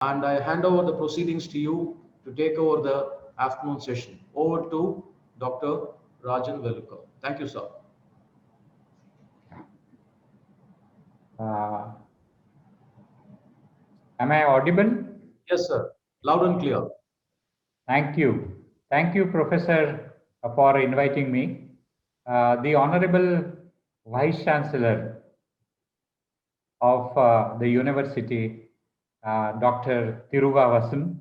and I hand over the proceedings to you to take over the afternoon session. Over to Dr. Rajan Velukar. Thank you, sir. Uh, am I audible? Yes, sir. Loud and clear. Thank you. Thank you, Professor, for inviting me. The Honorable Vice Chancellor of the University, Dr. Thiruvavasan,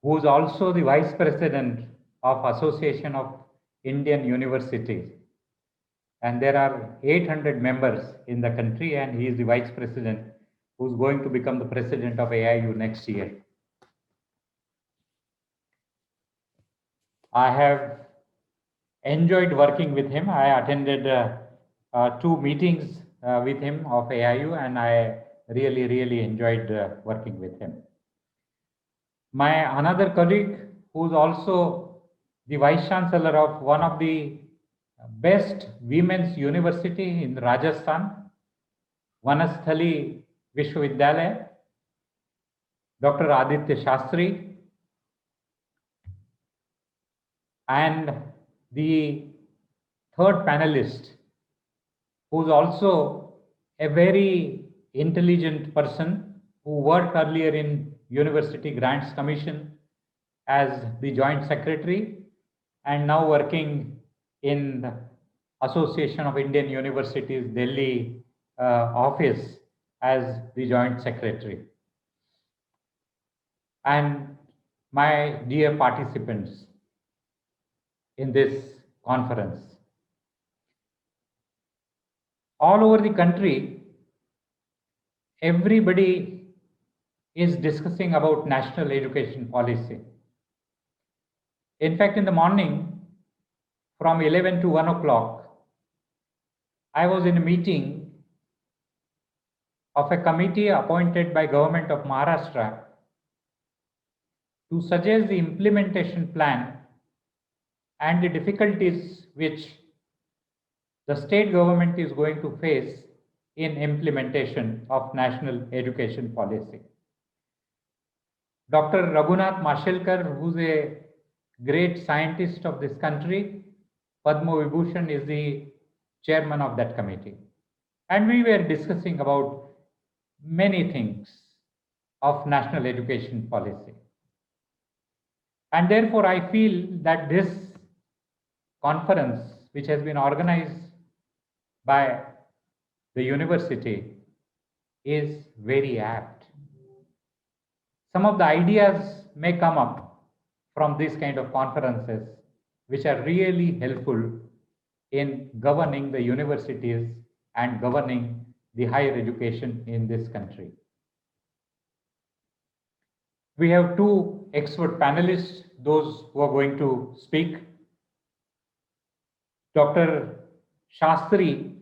who is also the Vice President of Association of Indian Universities. And there are 800 members in the country, and he is the Vice President who's going to become the President of AIU next year. I have enjoyed working with him. I attended two meetings with him of AIU, and I really enjoyed working with him. My another colleague, who's also the Vice Chancellor of one of the best women's university in Rajasthan, Vanasthali Vishwavidyalaya, Dr. Aditya Shastri, and the third panelist, who's also a very intelligent person who worked earlier in University Grants Commission as the Joint Secretary and now working in the Association of Indian Universities Delhi office as the Joint Secretary. And my dear participants in this conference, all over the country, everybody is discussing about national education policy. In fact, in the morning, from 11 to 1 o'clock, I was in a meeting of a committee appointed by Government of Maharashtra to suggest the implementation plan and the difficulties which the state government is going to face in implementation of national education policy. Dr. Raghunath Mashelkar, who's a great scientist of this country, Padma Vibhushan, is the chairman of that committee. And we were discussing about many things of national education policy. And therefore, I feel that this conference, which has been organized by the university, is very apt. Some of the ideas may come up from these kind of conferences, which are really helpful in governing the universities and governing the higher education in this country. We have two expert panelists, those who are going to speak. Dr. Shastri,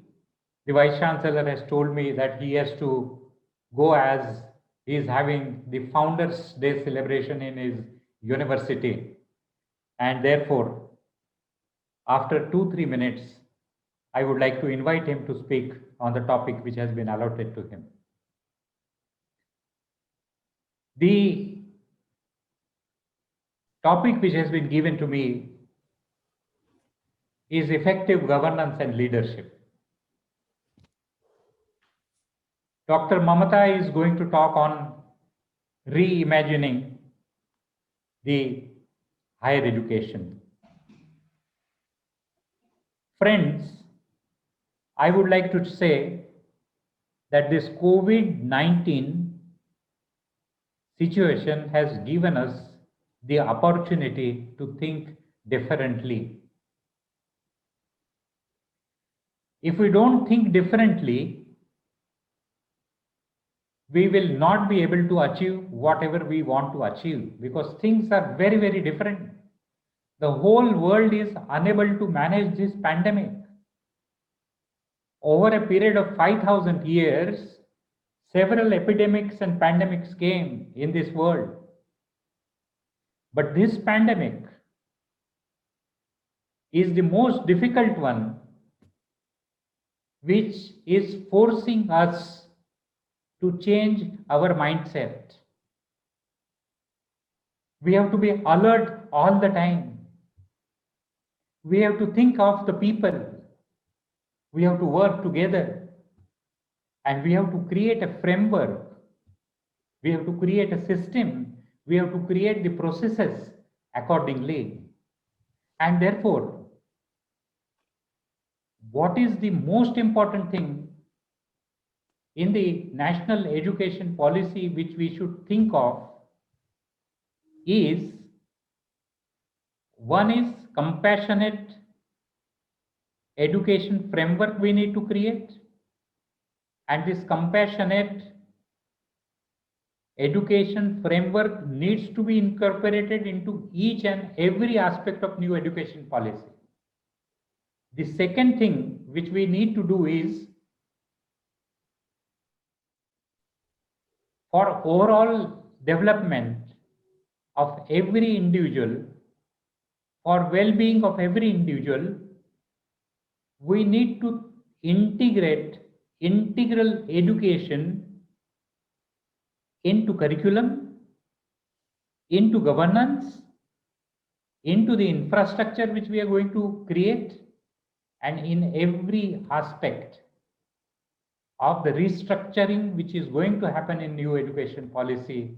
the Vice Chancellor, has told me that he has to go as he is having the Founders' Day celebration in his university. And therefore, after 2-3 minutes, I would like to invite him to speak on the topic which has been allotted to him. The topic which has been given to me is effective governance and leadership. Dr. Mamata is going to talk on reimagining the higher education. Friends, I would like to say that this COVID-19 situation has given us the opportunity to think differently. If we don't think differently, we will not be able to achieve whatever we want to achieve, because things are very different. The whole world is unable to manage this pandemic. Over a period of 5,000 years, several epidemics and pandemics came in this world. But this pandemic is the most difficult one, which is forcing us to change our mindset. We have to be alert all the time. We have to think of the people. We have to work together. And we have to create a framework. We have to create a system. We have to create the processes accordingly. And therefore, what is the most important thing in the national education policy which we should think of is, one is compassionate education framework we need to create, and this compassionate education framework needs to be incorporated into each and every aspect of new education policy. The second thing which we need to do is, for overall development of every individual, for well-being of every individual, we need to integrate integral education into curriculum, into governance, into the infrastructure which we are going to create, and in every aspect of the restructuring which is going to happen in new education policy,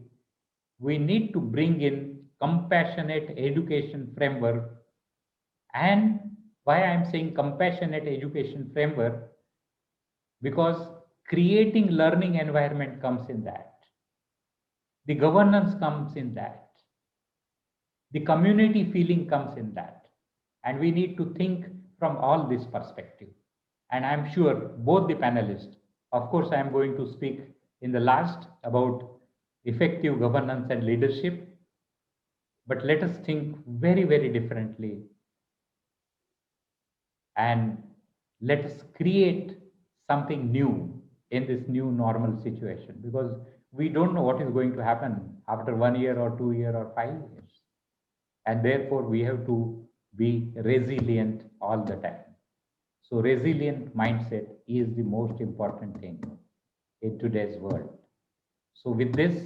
we need to bring in compassionate education framework. And why I am saying compassionate education framework? Because creating learning environment comes in that. The governance comes in that. The community feeling comes in that. And we need to think from all this perspective. And I'm sure both the panelists, of course, I am going to speak in the last about effective governance and leadership. But let us think very, very differently. And let us create something new in this new normal situation, because we don't know what is going to happen after 1 year or 2 years or 5 years. And therefore, we have to be resilient all the time. So resilient mindset is the most important thing in today's world. So with this,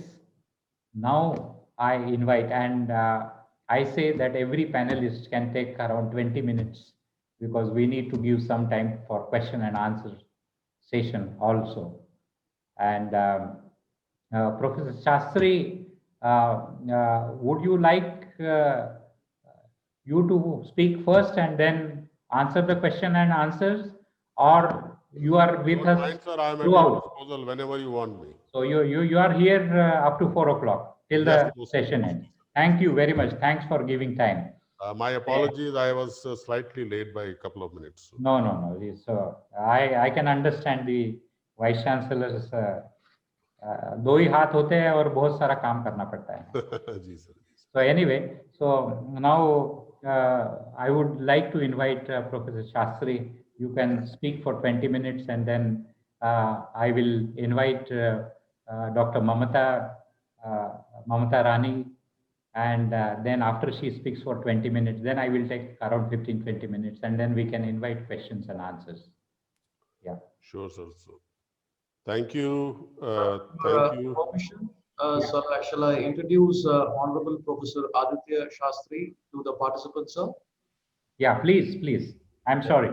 now I invite, and I say that every panelist can take around 20 minutes, because we need to give some time for question and answer session also. And Professor Shastri, would you like you to speak first and then answer the question and answers, or you are with us Fine, sir. I'm at throughout? your disposal whenever you want me. So you are here up to 4 o'clock till Yes, the most session mostly, ends. sir. Thank you very much. Thanks for giving time. My apologies. I was slightly late by a couple of minutes. No. So I can understand the vice chancellor's दो ही हाथ होते हैं और बहुत सारा काम करना पड़ता है. जी sir. So anyway, so now I would like to invite Professor Shastri. You can speak for 20 minutes, and then I will invite Dr. Mamata Rani, and then after she speaks for 20 minutes, then I will take around 15-20 minutes, and then we can invite questions and answers. Yeah. Sure, sir. So, thank you. Thank you. Permission. Sir, shall I introduce Honorable Professor Aditya Shastri to the participants, sir? Yeah, please. I'm sorry.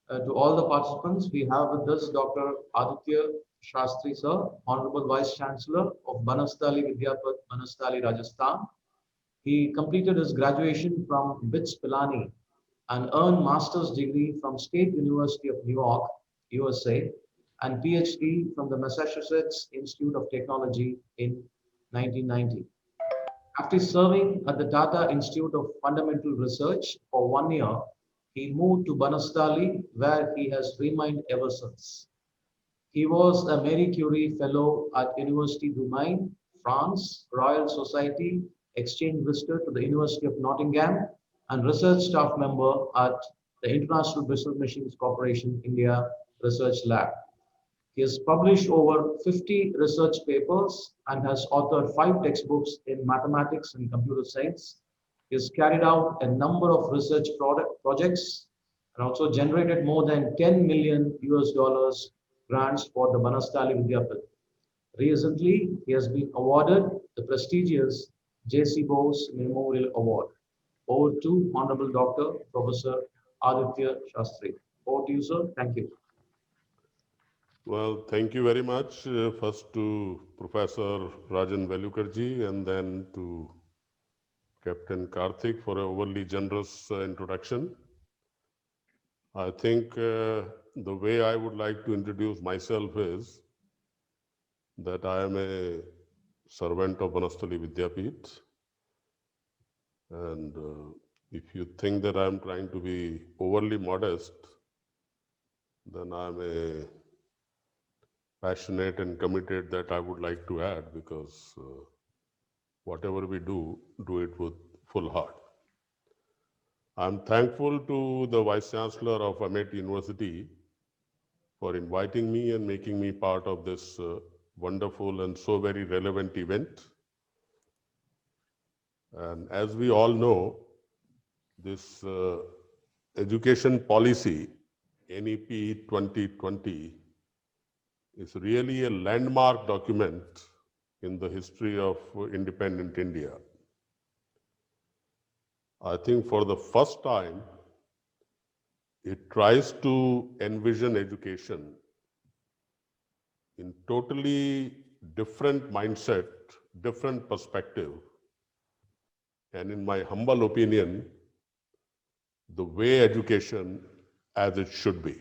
To all the participants, we have with us Dr. Aditya Shastri, sir, Honorable Vice Chancellor of Banastali Vidyapat, Banastali, Rajasthan. He completed his graduation from BITS Pilani and earned master's degree from State University of New York, USA, and PhD from the Massachusetts Institute of Technology in 1990. After serving at the Tata Institute of Fundamental Research for 1 year, he moved to Banastali, where he has remained ever since. He was a Marie Curie Fellow at University du Maine, France, Royal Society, exchange visitor to the University of Nottingham, and research staff member at the International Business Machines Corporation India Research Lab. He has published over 50 research papers and has authored 5 textbooks in mathematics and computer science. He has carried out a number of research projects and also generated more than 10 million US dollars grants for the Banastali Vidyapat. Recently, he has been awarded the prestigious J.C. Bose Memorial Award. Over to Honorable Dr. Professor Aditya Shastri. Over to you, sir. Thank you. Well, thank you very much. First to Professor Rajan Velukarji and then to Captain Karthik for a overly generous introduction. I think the way I would like to introduce myself is that I am a servant of Banastali Vidyapith. And if you think that I'm trying to be overly modest, then I'm a passionate and committed that I would like to add because whatever we do it with full heart. I'm thankful to the Vice Chancellor of AMET University for inviting me and making me part of this wonderful and so very relevant event. And as we all know, this education policy, NEP 2020, is really a landmark document in the history of independent India. I think for the first time, it tries to envision education in totally different mindset, different perspective, and in my humble opinion, the way education as it should be.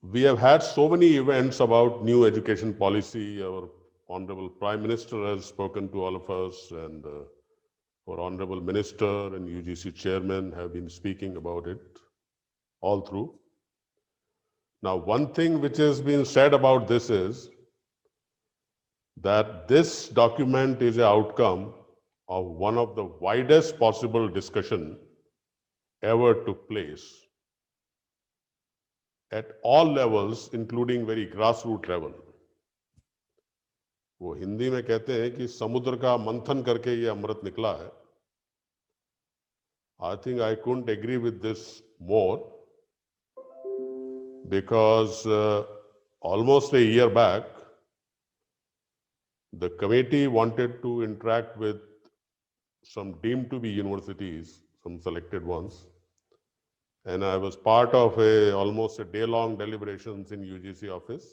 We have had so many events about new education policy. Our Honorable Prime Minister has spoken to all of us, and our Honorable Minister and UGC Chairman have been speaking about it all through. Now, one thing which has been said about this is that this document is an outcome of one of the widest possible discussion ever took place at all levels, including very grassroots level. वो हिंदी में कहते हैं कि समुद्र का मंथन करके ये अमृत निकला है. I think I couldn't agree with this more because almost a year back, the committee wanted to interact with some deemed to be universities, some selected ones, and I was part of almost a day-long deliberations in UGC office.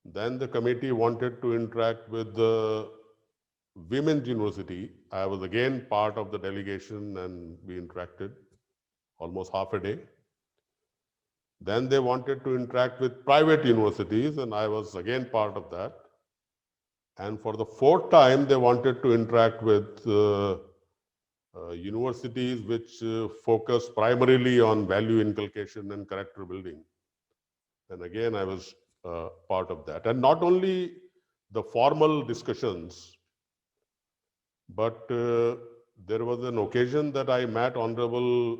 Then the committee wanted to interact with the Women's University. I was again part of the delegation and we interacted almost half a day. Then they wanted to interact with private universities and I was again part of that. And for the fourth time, they wanted to interact with universities which focus primarily on value inculcation and character building. And again, I was part of that. And not only the formal discussions, but there was an occasion that I met Honorable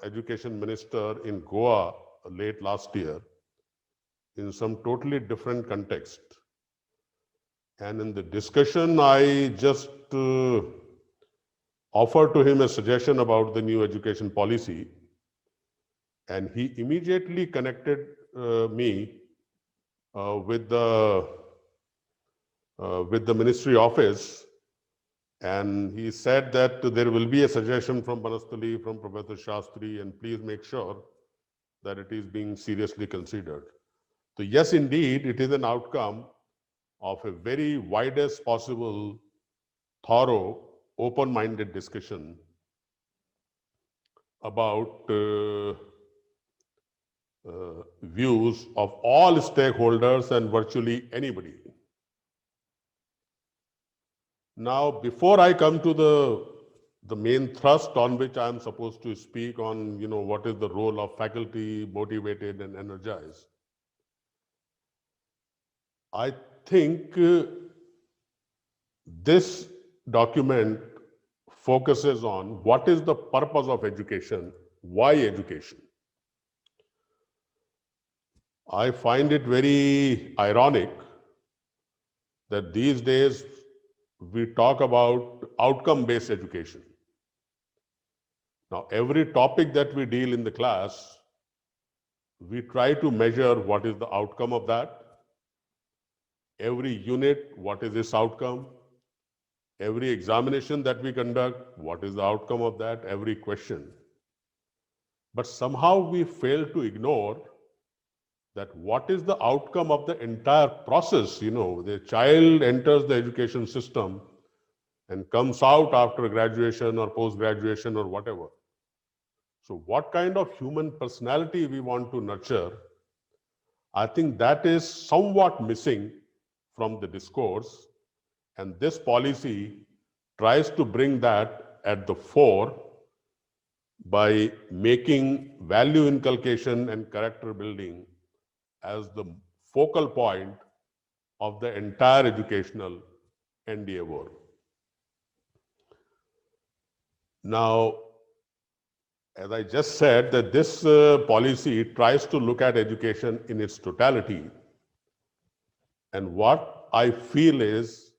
Education Minister in Goa late last year in some totally different context. And in the discussion, I just offered to him a suggestion about the new education policy. And he immediately connected me with the ministry office. And he said that there will be a suggestion from Banastali, from Professor Shastri, and please make sure that it is being seriously considered. So yes, indeed, it is an outcome of a very widest possible, thorough, open-minded discussion about views of all stakeholders and virtually anybody. Now, before I come to the main thrust on which I am supposed to speak on, what is the role of faculty, motivated and energized, I think this document focuses on what is the purpose of education, why education. I find it very ironic that these days we talk about outcome-based education. Now, every topic that we deal in the class, we try to measure what is the outcome of that. Every unit, what is its outcome? Every examination that we conduct, what is the outcome of that? Every question. But somehow we fail to ignore that what is the outcome of the entire process. The child enters the education system and comes out after graduation or post graduation or whatever. So what kind of human personality we want to nurture, I think that is somewhat missing from the discourse, and this policy tries to bring that at the fore by making value inculcation and character building as the focal point of the entire educational endeavor. Now, as I just said, that this policy tries to look at education in its totality. And what I feel is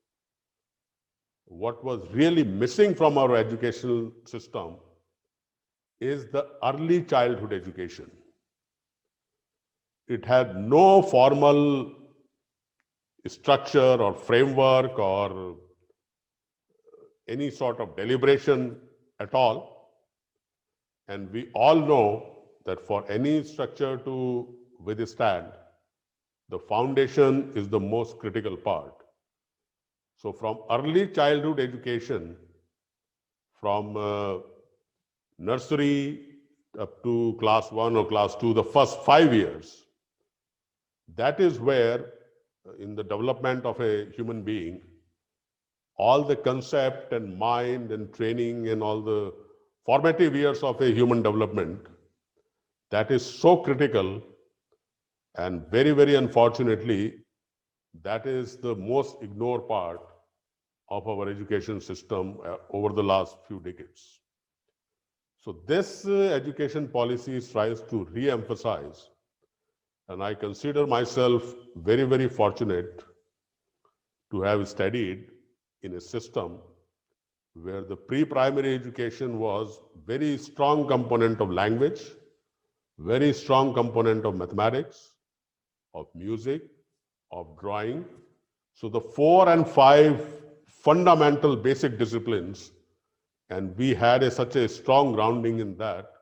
what was really missing from our educational system is the early childhood education. It had no formal structure or framework or any sort of deliberation at all. And we all know that for any structure to withstand, the foundation is the most critical part. So from early childhood education, from nursery up to class 1 or class 2, the first 5 years, that is where in the development of a human being, all the concept and mind and training and all the formative years of a human development, that is so critical, and very, very unfortunately, that is the most ignored part of our education system over the last few decades. So this education policy tries to re-emphasize, and I consider myself very, very fortunate to have studied in a system where the pre-primary education was very strong component of language, very strong component of mathematics, of music, of drawing. So the 4 and 5 fundamental basic disciplines, and we had such a strong grounding in that.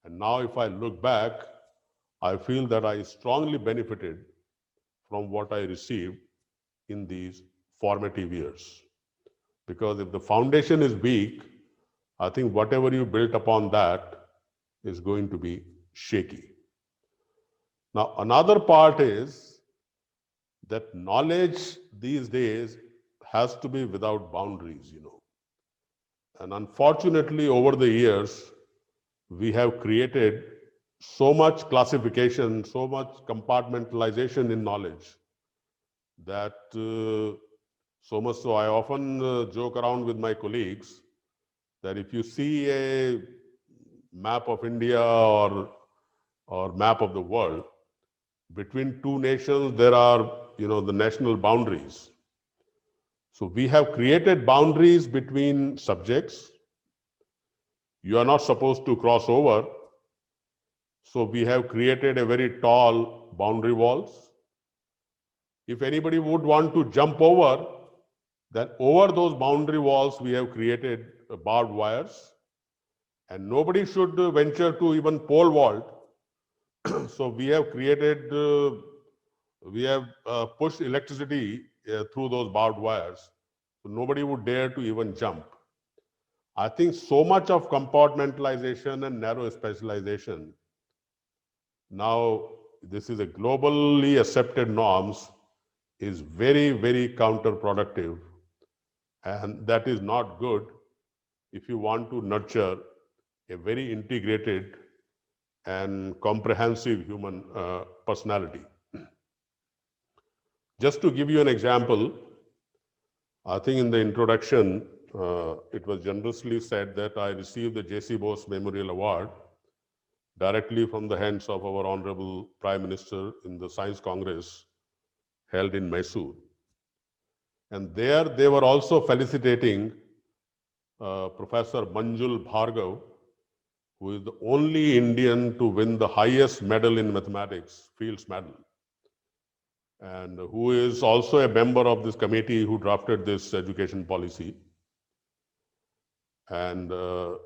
And now if I look back, I feel that I strongly benefited from what I received in these formative years. Because if the foundation is weak, I think whatever you built upon that is going to be shaky. Now, another part is that knowledge these days has to be without boundaries. And unfortunately, over the years, we have created so much classification, so much compartmentalization in knowledge that so much so I often joke around with my colleagues that if you see a map of India or map of the world, between two nations there are the national boundaries. So we have created boundaries between subjects. You are not supposed to cross over. So we have created a very tall boundary walls. If anybody would want to jump over, then over those boundary walls we have created barbed wires, and nobody should venture to even pole vault. So we have created, we have pushed electricity through those barbed wires. So nobody would dare to even jump. I think so much of compartmentalization and narrow specialization. Now, this is a globally accepted norms, is very, very counterproductive. And that is not good if you want to nurture a very integrated and comprehensive human personality. Just to give you an example, I think in the introduction, it was generously said that I received the J.C. Bose Memorial Award directly from the hands of our Honorable Prime Minister in the Science Congress held in Mysore. And there they were also felicitating Professor Manjul Bhargav, who is the only Indian to win the highest medal in mathematics, Fields Medal, and who is also a member of this committee who drafted this education policy. And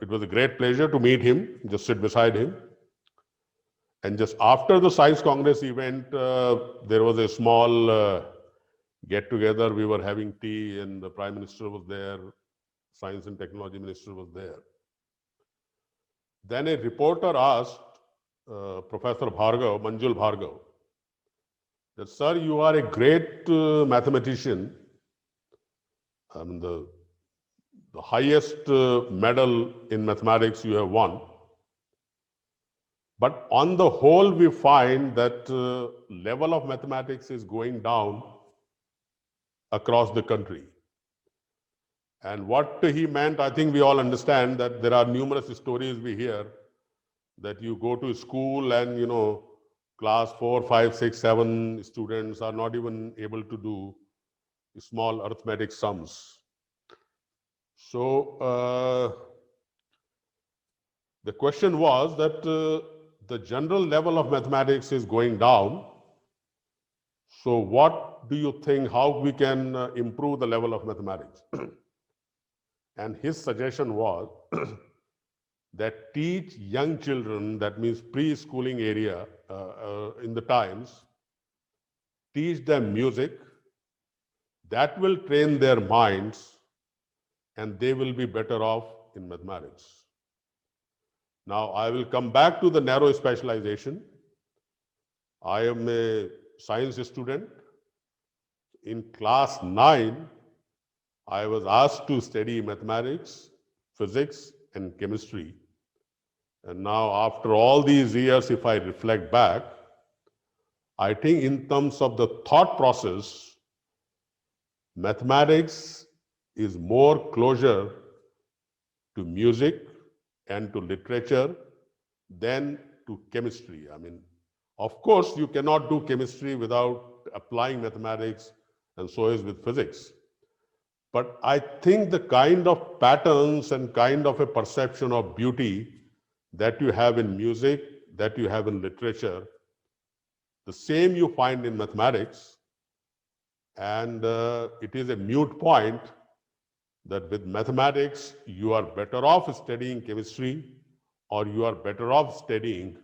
it was a great pleasure to meet him, just sit beside him. And just after the Science Congress event, there was a small get together. We were having tea, and the Prime Minister was there, Science and Technology Minister was there. Then a reporter asked Professor Bhargav, Manjul Bhargav, that, sir, you are a great mathematician. I mean, the highest medal in mathematics you have won. But on the whole, we find that level of mathematics is going down across the country. And what he meant, I think we all understand that there are numerous stories we hear that you go to school and, class 4, 5, 6, 7 students are not even able to do small arithmetic sums. So the question was that the general level of mathematics is going down. So what do you think, how we can improve the level of mathematics? And his suggestion was that teach young children, that means preschooling area in the times, teach them music, that will train their minds and they will be better off in mathematics. Now, I will come back to the narrow specialization. I am a science student. In class 9, I was asked to study mathematics, physics, and chemistry. And now, after all these years, if I reflect back, I think in terms of the thought process, mathematics is more closer to music and to literature than to chemistry. I mean, of course, you cannot do chemistry without applying mathematics, and so is with physics. But I think the kind of patterns and kind of a perception of beauty that you have in music, that you have in literature, the same you find in mathematics. And it is a moot point that with mathematics, you are better off studying chemistry, or you are better off studying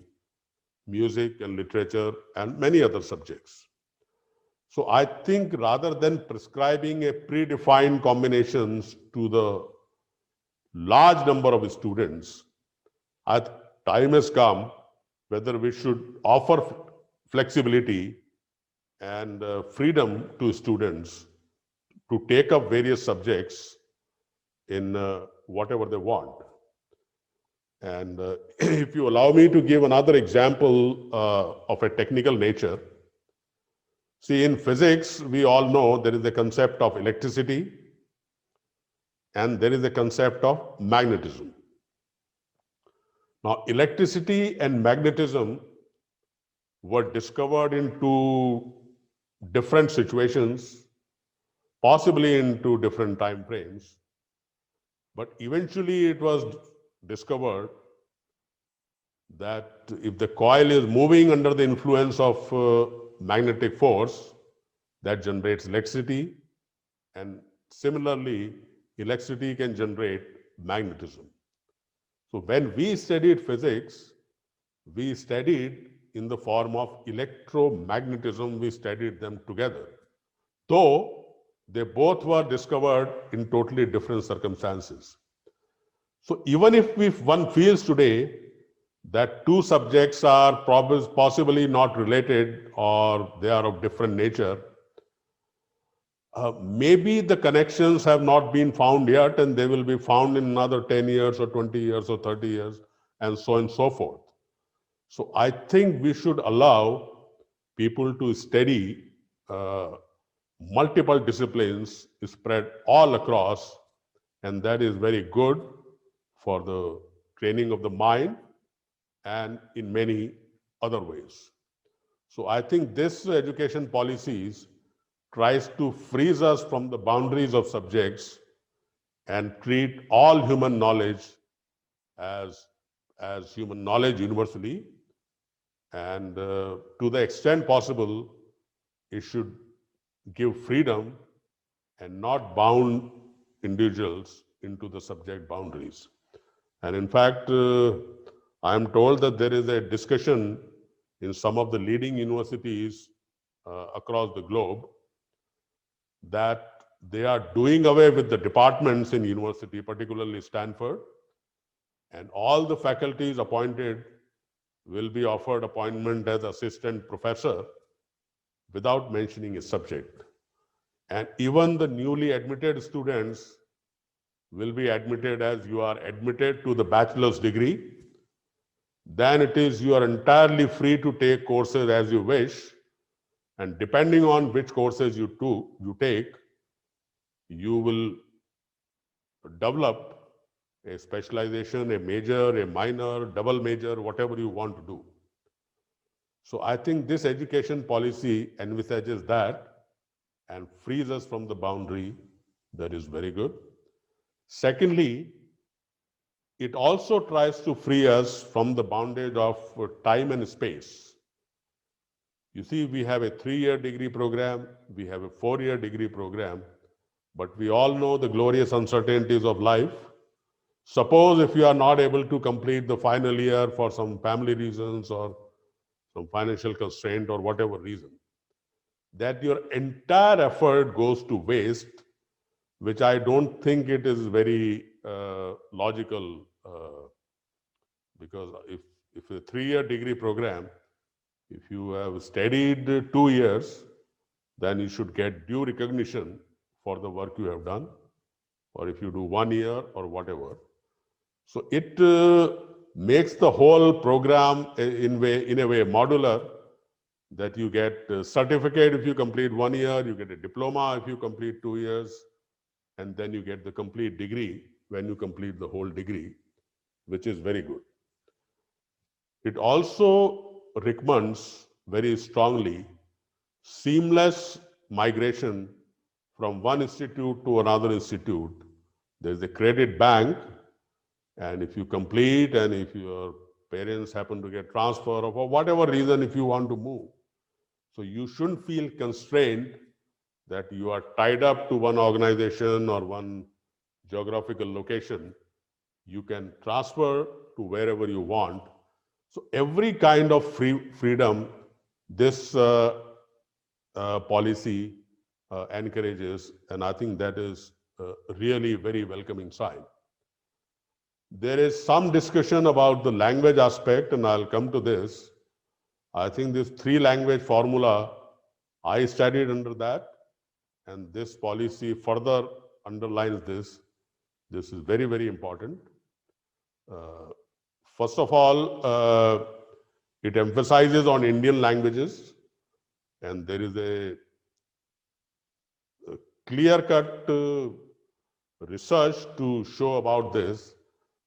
music and literature and many other subjects. So I think rather than prescribing a predefined combinations to the large number of students, time has come whether we should offer flexibility and freedom to students to take up various subjects in whatever they want. And if you allow me to give another example of a technical nature, see, in physics, we all know there is a concept of electricity and there is a concept of magnetism. Now, electricity and magnetism were discovered in two different situations, possibly in two different time frames. But eventually it was discovered that if the coil is moving under the influence of magnetic force, that generates electricity, and similarly, electricity can generate magnetism. So when we studied physics, we studied in the form of electromagnetism, we studied them together, though they both were discovered in totally different circumstances. So even if one feels today that two subjects are possibly not related or they are of different nature, maybe the connections have not been found yet, and they will be found in another 10 years or 20 years or 30 years, and so on and so forth. So I think we should allow people to study multiple disciplines spread all across, and that is very good for the training of the mind and in many other ways. So I think this education policies tries to freeze us from the boundaries of subjects and treat all human knowledge as as human knowledge universally, and to the extent possible, it should give freedom and not bound individuals into the subject boundaries. And in fact, I am told that there is a discussion in some of the leading universities across the globe that they are doing away with the departments in university, particularly Stanford, and all the faculties appointed will be offered appointment as assistant professor without mentioning a subject. And even the newly admitted students will be admitted as you are admitted to the bachelor's degree. Then it is you are entirely free to take courses as you wish. And depending on which courses you take, you will develop a specialization, a major, a minor, double major, whatever you want to do. So I think this education policy envisages that and frees us from the boundary. That is very good. Secondly, it also tries to free us from the bondage of time and space. You see, we have a 3-year degree program, we have a 4-year degree program, but we all know the glorious uncertainties of life. Suppose if you are not able to complete the final year for some family reasons or some financial constraint or whatever reason, that your entire effort goes to waste, which I don't think it is very logical, because if a 3-year degree program, if you have studied 2 years, then you should get due recognition for the work you have done, or if you do 1 year or whatever. So it makes the whole program in a way modular, that you get a certificate if you complete 1 year, you get a diploma if you complete 2 years, and then you get the complete degree when you complete the whole degree, which is very good. It also recommends very strongly seamless migration from one institute to another institute. There's a credit bank, and if you complete and if your parents happen to get transfer or for whatever reason, if you want to move, so you shouldn't feel constrained that you are tied up to one organization or one geographical location. You can transfer to wherever you want. So every kind of freedom this policy encourages, and I think that is really very welcoming sign. There is some discussion about the language aspect, and I'll come to this. I think this 3-language formula, I studied under that, and this policy further underlines this. This is very, very important. First of all, it emphasizes on Indian languages, and there is a clear-cut research to show about this,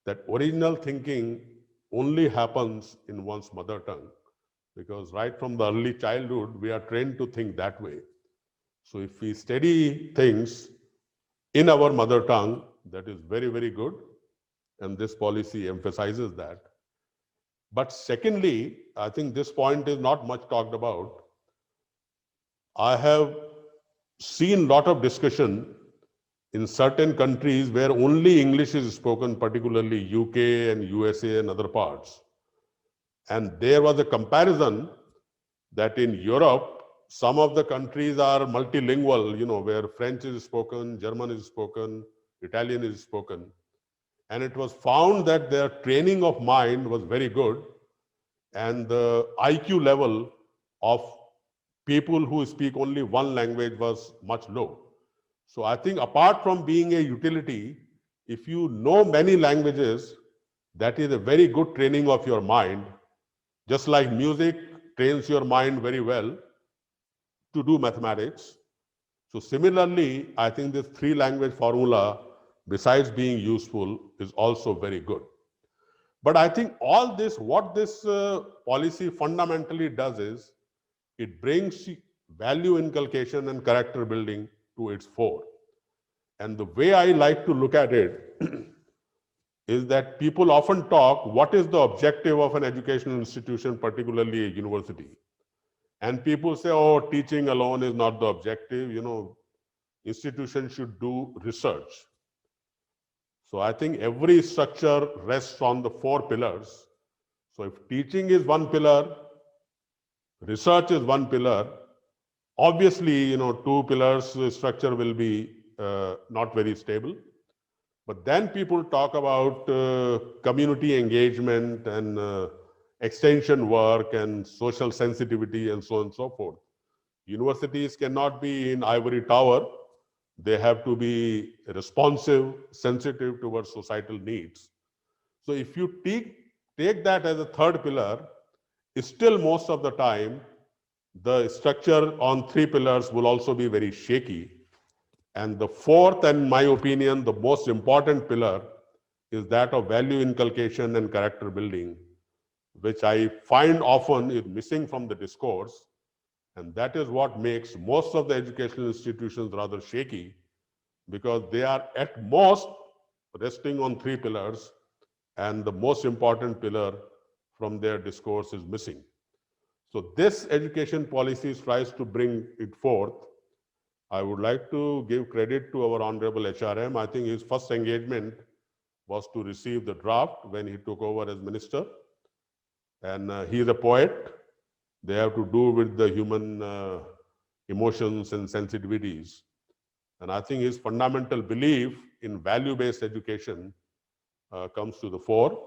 that original thinking only happens in one's mother tongue, because right from the early childhood, we are trained to think that way. So if we study things in our mother tongue, that is very, very good, and this policy emphasizes that. But secondly, I think this point is not much talked about. I have seen a lot of discussion in certain countries where only English is spoken, particularly UK and USA and other parts. And there was a comparison that in Europe, some of the countries are multilingual, where French is spoken, German is spoken, Italian is spoken. And it was found that their training of mind was very good, and the IQ level of people who speak only one language was much low. So I think apart from being a utility, if you know many languages, that is a very good training of your mind. Just like music trains your mind very well to do mathematics. So similarly, I think this 3-language formula, besides being useful, is also very good. But I think all this, what this policy fundamentally does is, it brings value inculcation and character building to its fore. And the way I like to look at it is that people often talk what is the objective of an educational institution, particularly a university. And people say, oh, teaching alone is not the objective. Institutions should do research. So I think every structure rests on the four pillars. So if teaching is one pillar, research is one pillar, obviously, two pillars structure will be not very stable. But then people talk about community engagement and extension work and social sensitivity and so on and so forth. Universities cannot be in ivory tower. They have to be responsive, sensitive towards societal needs. So if you take that as a third pillar, still most of the time, the structure on three pillars will also be very shaky. And the fourth, and in my opinion, the most important pillar is that of value inculcation and character building, which I find often is missing from the discourse. And that is what makes most of the educational institutions rather shaky, because they are at most resting on three pillars, and the most important pillar from their discourse is missing. So this education policy tries to bring it forth. I would like to give credit to our Honorable HRM. I think his first engagement was to receive the draft when he took over as minister. And he is a poet. They have to do with the human emotions and sensitivities. And I think his fundamental belief in value-based education comes to the fore.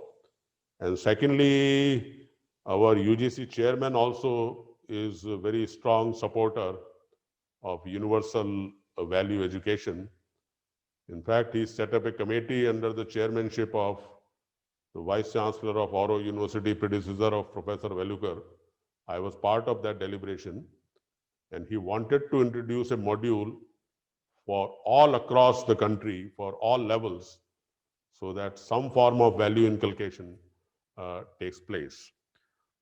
And secondly, our UGC chairman also is a very strong supporter of universal value education. In fact, he set up a committee under the chairmanship of the Vice Chancellor of Oro University, predecessor of Professor Velukar. I was part of that deliberation, and he wanted to introduce a module for all across the country, for all levels, so that some form of value inculcation takes place.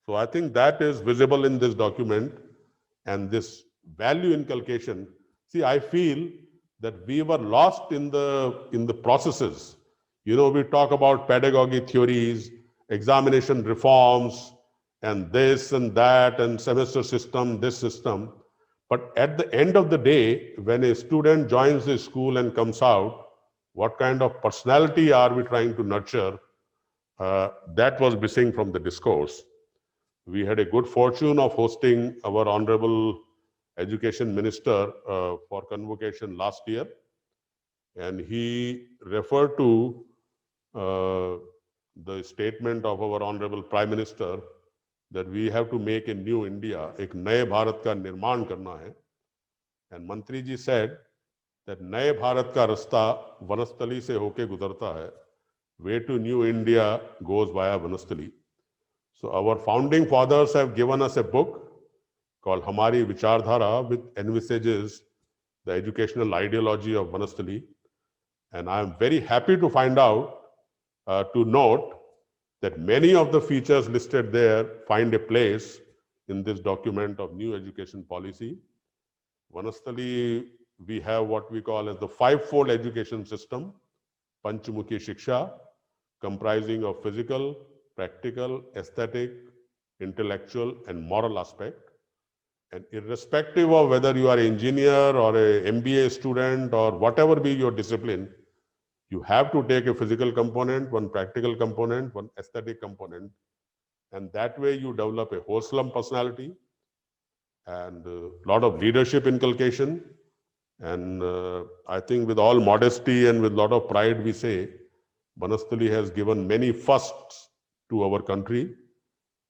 So I think that is visible in this document, and this value inculcation. See, I feel that we were lost in the processes. We talk about pedagogy theories, examination reforms, and this and that, and semester system, this system. But at the end of the day, when a student joins the school and comes out, what kind of personality are we trying to nurture? That was missing from the discourse. We had a good fortune of hosting our Honorable Education Minister for convocation last year, and he referred to uh, the statement of our Honorable Prime Minister that we have to make a new India, एक नए भारत का निर्माण करना है. And Mantri ji said that नए भारत का रास्ता वनस्थली से होके गुजरता है. Way to new India goes via Vanastali. So our founding fathers have given us a book called Hamari Vichardhara, which envisages the educational ideology of Vanastali. And I'm very happy to find out, to note that many of the features listed there find a place in this document of new education policy. Vanastali, we have what we call as the five-fold education system, Panchmukhi Shiksha, comprising of physical, practical, aesthetic, intellectual, and moral aspect. And irrespective of whether you are an engineer or an MBA student or whatever be your discipline, you have to take a physical component, one practical component, one aesthetic component. And that way you develop a wholesome personality and a lot of leadership inculcation. And I think with all modesty and with a lot of pride, we say, Banastali has given many firsts to our country.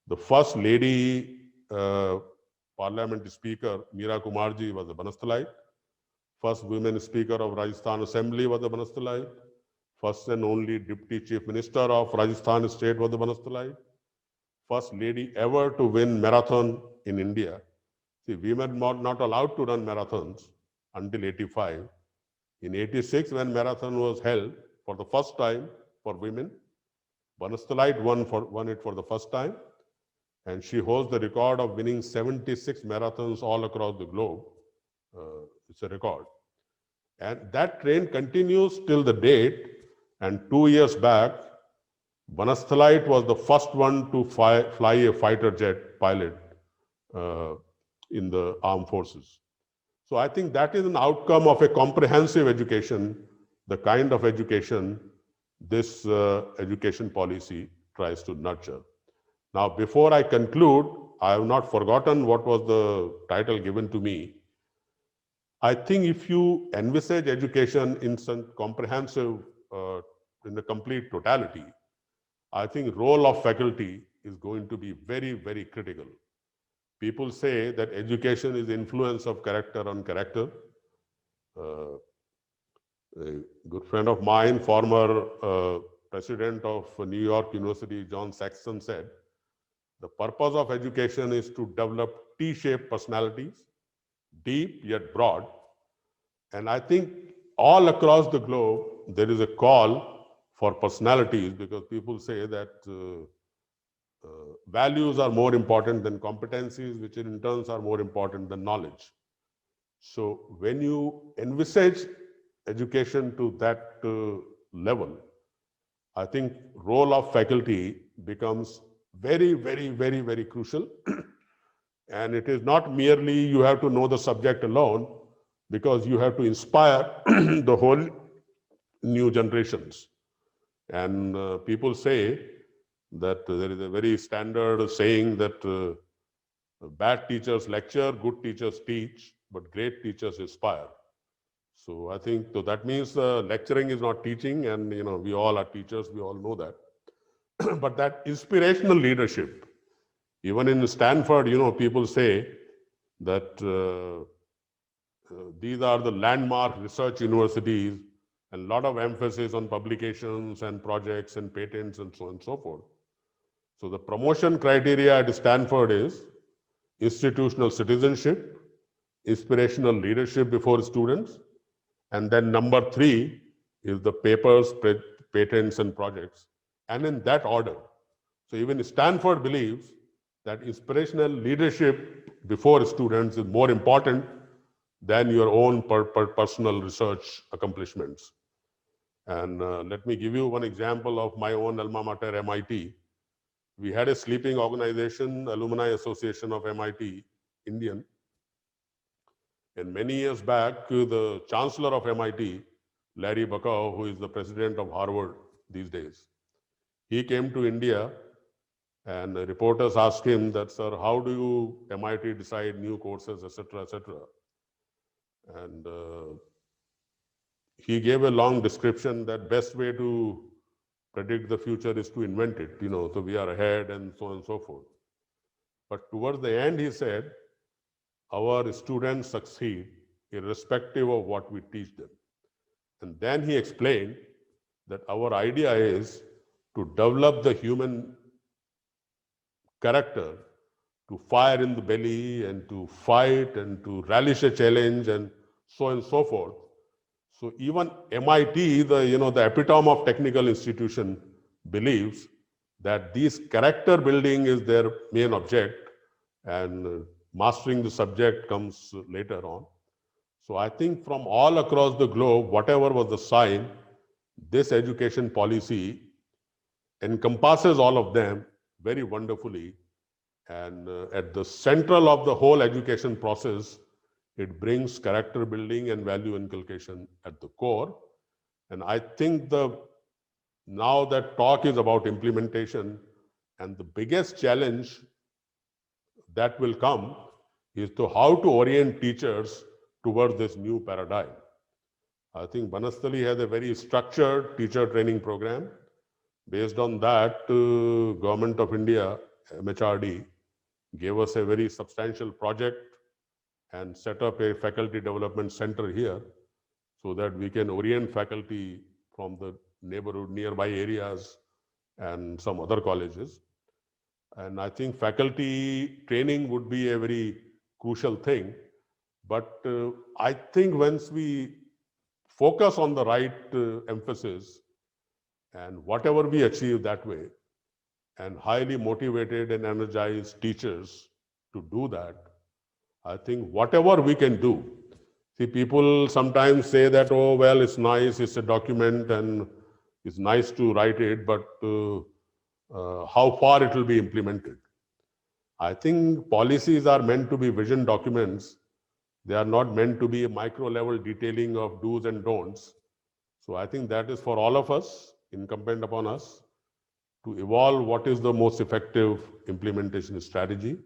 The first lady Parliament Speaker, Meera Kumarji, was a Banastalite. First women Speaker of Rajasthan Assembly was a Banastalite. First and only Deputy Chief Minister of Rajasthan State was a Banastalite. First lady ever to win marathon in India. See, women were not allowed to run marathons until 85. In 86, when marathon was held for the first time for women, Banastalite won it for the first time. And she holds the record of winning 76 marathons all across the globe. It's a record. And that trend continues till the date. And 2 years back, Banasthalite was the first one to fly a fighter jet pilot uh, in the armed forces. So I think that is an outcome of a comprehensive education, the kind of education this education policy tries to nurture. Now, before I conclude, I have not forgotten what was the title given to me. I think if you envisage education in some comprehensive, in the complete totality, I think role of faculty is going to be very, very critical. People say that education is influence of character on character. Uh, a good friend of mine, former president of New York University, John Saxon, said, the purpose of education is to develop T-shaped personalities, deep yet broad. And I think all across the globe, there is a call for personalities because people say that values are more important than competencies, which in turns are more important than knowledge. So when you envisage education to that level, I think role of faculty becomes very, very, very, very crucial. And it is not merely you have to know the subject alone, because you have to inspire the whole new generations. And people say that there is a very standard saying that bad teachers lecture, good teachers teach, but great teachers inspire. So I think so that means lecturing is not teaching, and we all are teachers, we all know that. But that inspirational leadership, even in Stanford, people say that these are the landmark research universities, and a lot of emphasis on publications and projects and patents and so on and so forth. So the promotion criteria at Stanford is institutional citizenship, inspirational leadership before students, and then number 3 is the papers, patents, and projects, and in that order. So even Stanford believes that inspirational leadership before students is more important than your own personal research accomplishments. And let me give you one example of my own alma mater, MIT. We had a sleeping organization, Alumni Association of MIT, Indian. And many years back, the chancellor of MIT, Larry Bacow, who is the president of Harvard these days, he came to India, and reporters asked him that, sir, how do you MIT decide new courses, etc., etc.? And he gave a long description that best way to predict the future is to invent it, so we are ahead and so on and so forth. But towards the end, he said, our students succeed irrespective of what we teach them. And then he explained that our idea is to develop the human character to fire in the belly and to fight and to relish a challenge and so on and so forth. So even MIT, the epitome of technical institution, believes that this character building is their main object, and mastering the subject comes later on. So I think from all across the globe, whatever was the sign, this education policy encompasses all of them very wonderfully. And at the central of the whole education process, it brings character building and value inculcation at the core. And I think now that talk is about implementation, and the biggest challenge that will come is to how to orient teachers towards this new paradigm. I think Banasthali has a very structured teacher training program. Based on that, Government of India, MHRD, gave us a very substantial project and set up a faculty development center here so that we can orient faculty from the neighborhood, nearby areas, and some other colleges. And I think faculty training would be a very crucial thing. But I think once we focus on the right emphasis, and whatever we achieve that way, and highly motivated and energized teachers to do that, I think whatever we can do. See, people sometimes say that, oh, well, it's nice, it's a document and it's nice to write it, but how far it will be implemented. I think policies are meant to be vision documents. They are not meant to be a micro level detailing of do's and don'ts. So I think that is for all of us, incumbent upon us, to evolve what is the most effective implementation strategy.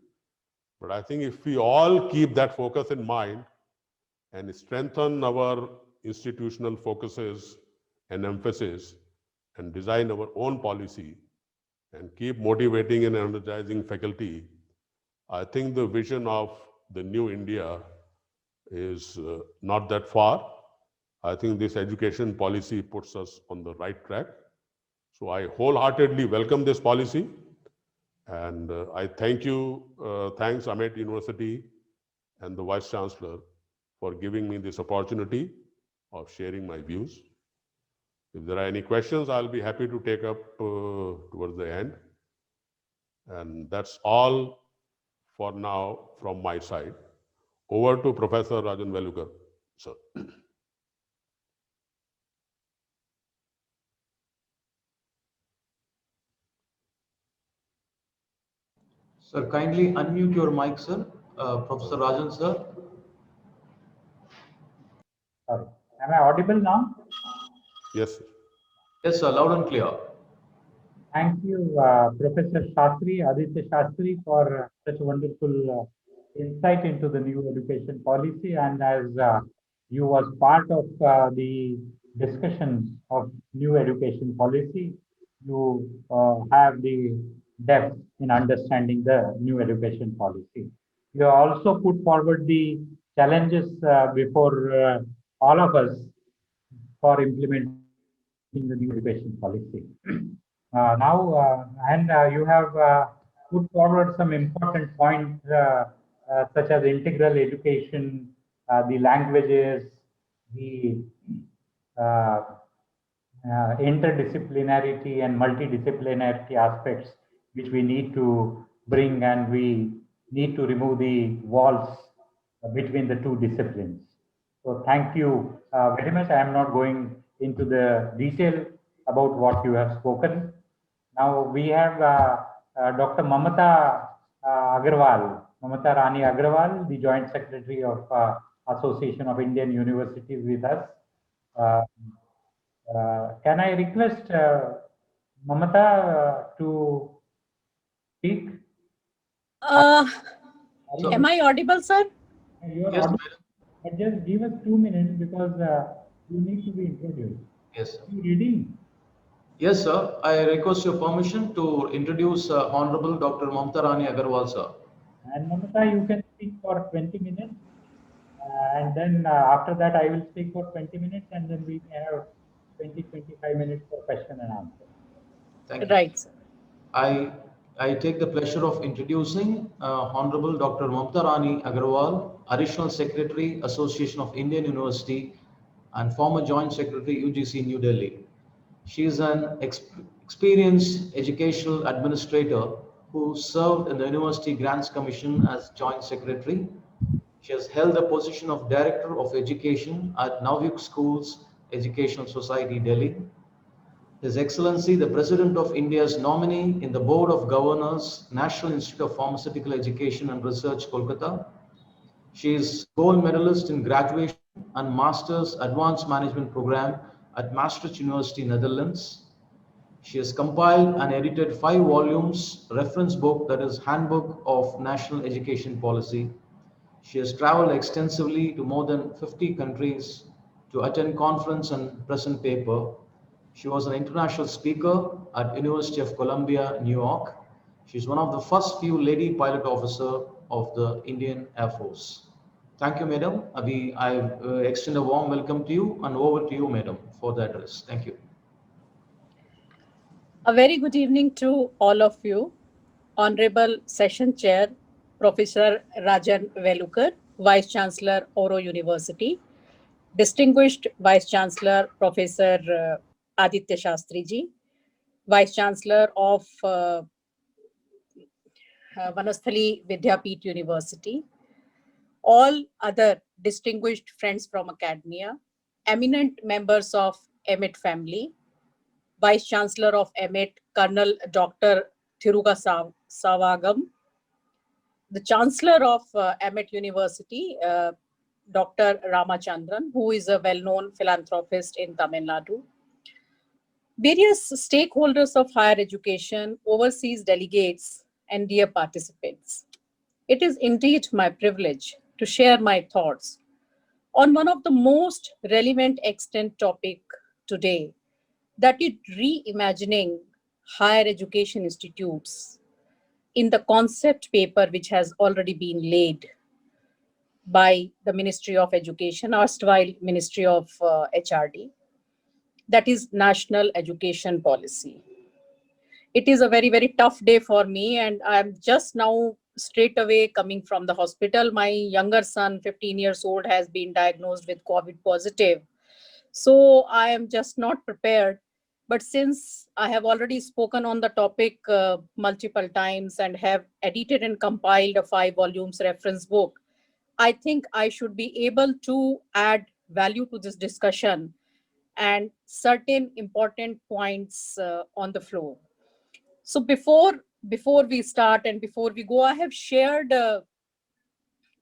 But I think if we all keep that focus in mind and strengthen our institutional focuses and emphasis and design our own policy and keep motivating and energizing faculty, I think the vision of the new India is not that far. I think this education policy puts us on the right track. So I wholeheartedly welcome this policy. And I thank you, thanks AMET University and the Vice Chancellor for giving me this opportunity of sharing my views. If there are any questions, I'll be happy to take up towards the end. And that's all for now from my side. Over to Professor Rajan Velukar, sir. Sir, kindly unmute your mic, sir. Professor Rajan, sir. Sorry. Am I audible now? Yes, sir. Yes, sir, loud and clear. Thank you, Professor Shastri, Aditya Shastri, for such a wonderful insight into the new education policy. And as you was part of the discussions of new education policy, you have the depth in understanding the new education policy. You also put forward the challenges before all of us for implementing the new education policy. You have put forward some important points such as integral education, the languages, the uh, interdisciplinarity and multidisciplinarity aspects which we need to bring, and we need to remove the walls between the two disciplines. So thank you very much. I am not going into the detail about what you have spoken. Now we have Dr. Mamata Mamata Rani Agarwal, the Joint Secretary of Association of Indian Universities with us. Uh, can I request Mamata to speak? Uh, So, am I audible, sir? You are yes, audible, madam. but just give us 2 minutes because you need to be introduced. Yes, sir. You reading? Yes, sir. I request your permission to introduce Honorable Dr. Mamta Rani Agarwal, sir. And Mamata, you can speak for 20 minutes. And then after that, I will speak for 20 minutes, and then we may have 25 minutes for question and answer. Thank you. Right, sir. I, I take the pleasure of introducing Honorable Dr. Mamta Rani Agarwal, Additional Secretary, Association of Indian University, and former Joint Secretary, UGC, New Delhi. She is an experienced educational administrator who served in the University Grants Commission as Joint Secretary. She has held the position of Director of Education at Navyuk Schools Educational Society, Delhi. His Excellency, the President of India's nominee in the Board of Governors, National Institute of Pharmaceutical Education and Research, Kolkata. She is gold medalist in graduation and master's advanced management program at Maastricht University, Netherlands. She has compiled and edited 5 volumes reference book, that is Handbook of National Education Policy. She has traveled extensively to more than 50 countries to attend conference and present paper. She was an international speaker at University of Columbia, New York. She's one of the first few lady pilot officer of the Indian Air Force. Thank you, Madam. I extend a warm welcome to you, and over to you, Madam, for the address. Thank you. A very good evening to all of you. Honorable Session Chair, Professor Rajan Velukar, Vice Chancellor, Oro University. Distinguished Vice Chancellor, Professor Aditya Shastri ji, Vice Chancellor of Vanasthali Vidyapeeth University. All other distinguished friends from academia, eminent members of AMET family, Vice Chancellor of AMET, Colonel Dr. Thiruga Savagam, the Chancellor of AMET University, Dr. Ramachandran, who is a well-known philanthropist in Tamil Nadu, various stakeholders of higher education, overseas delegates, and dear participants. It is indeed my privilege to share my thoughts on one of the most relevant extant topic today, that is reimagining higher education institutes in the concept paper which has already been laid by the Ministry of Education, erstwhile Ministry of HRD, that is National Education Policy. It is a very, very tough day for me, and I'm just now straight away coming from the hospital. My younger son, 15 years old, has been diagnosed with COVID positive. So I am just not prepared. But since I have already spoken on the topic multiple times and have edited and compiled a 5 volumes reference book, I think I should be able to add value to this discussion and certain important points on the floor. So before we start and before we go, I have shared a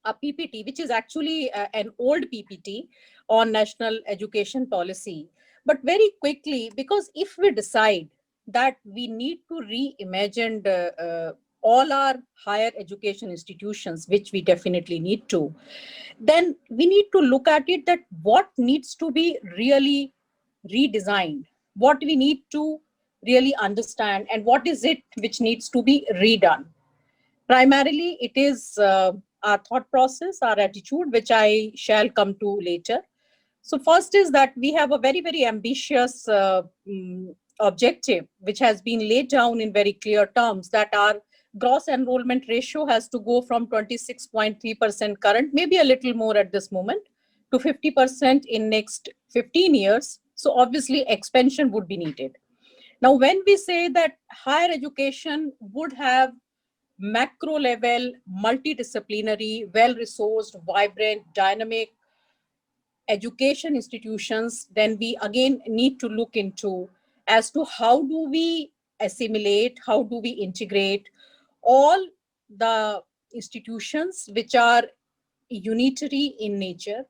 PPT, which is actually an old PPT on national education policy. But very quickly, because if we decide that we need to reimagine all our higher education institutions, which we definitely need to, then we need to look at it that what needs to be really redesigned, what we need to really understand, and what is it which needs to be redone. Primarily, it is our thought process, our attitude, which I shall come to later. So first is that we have a very, very ambitious objective, which has been laid down in very clear terms, that our gross enrollment ratio has to go from 26.3% current, maybe a little more at this moment, to 50% in next 15 years. So obviously expansion would be needed. Now, when we say that higher education would have macro level, multidisciplinary, well-resourced, vibrant, dynamic education institutions, then we again need to look into as to how do we assimilate, how do we integrate all the institutions which are unitary in nature,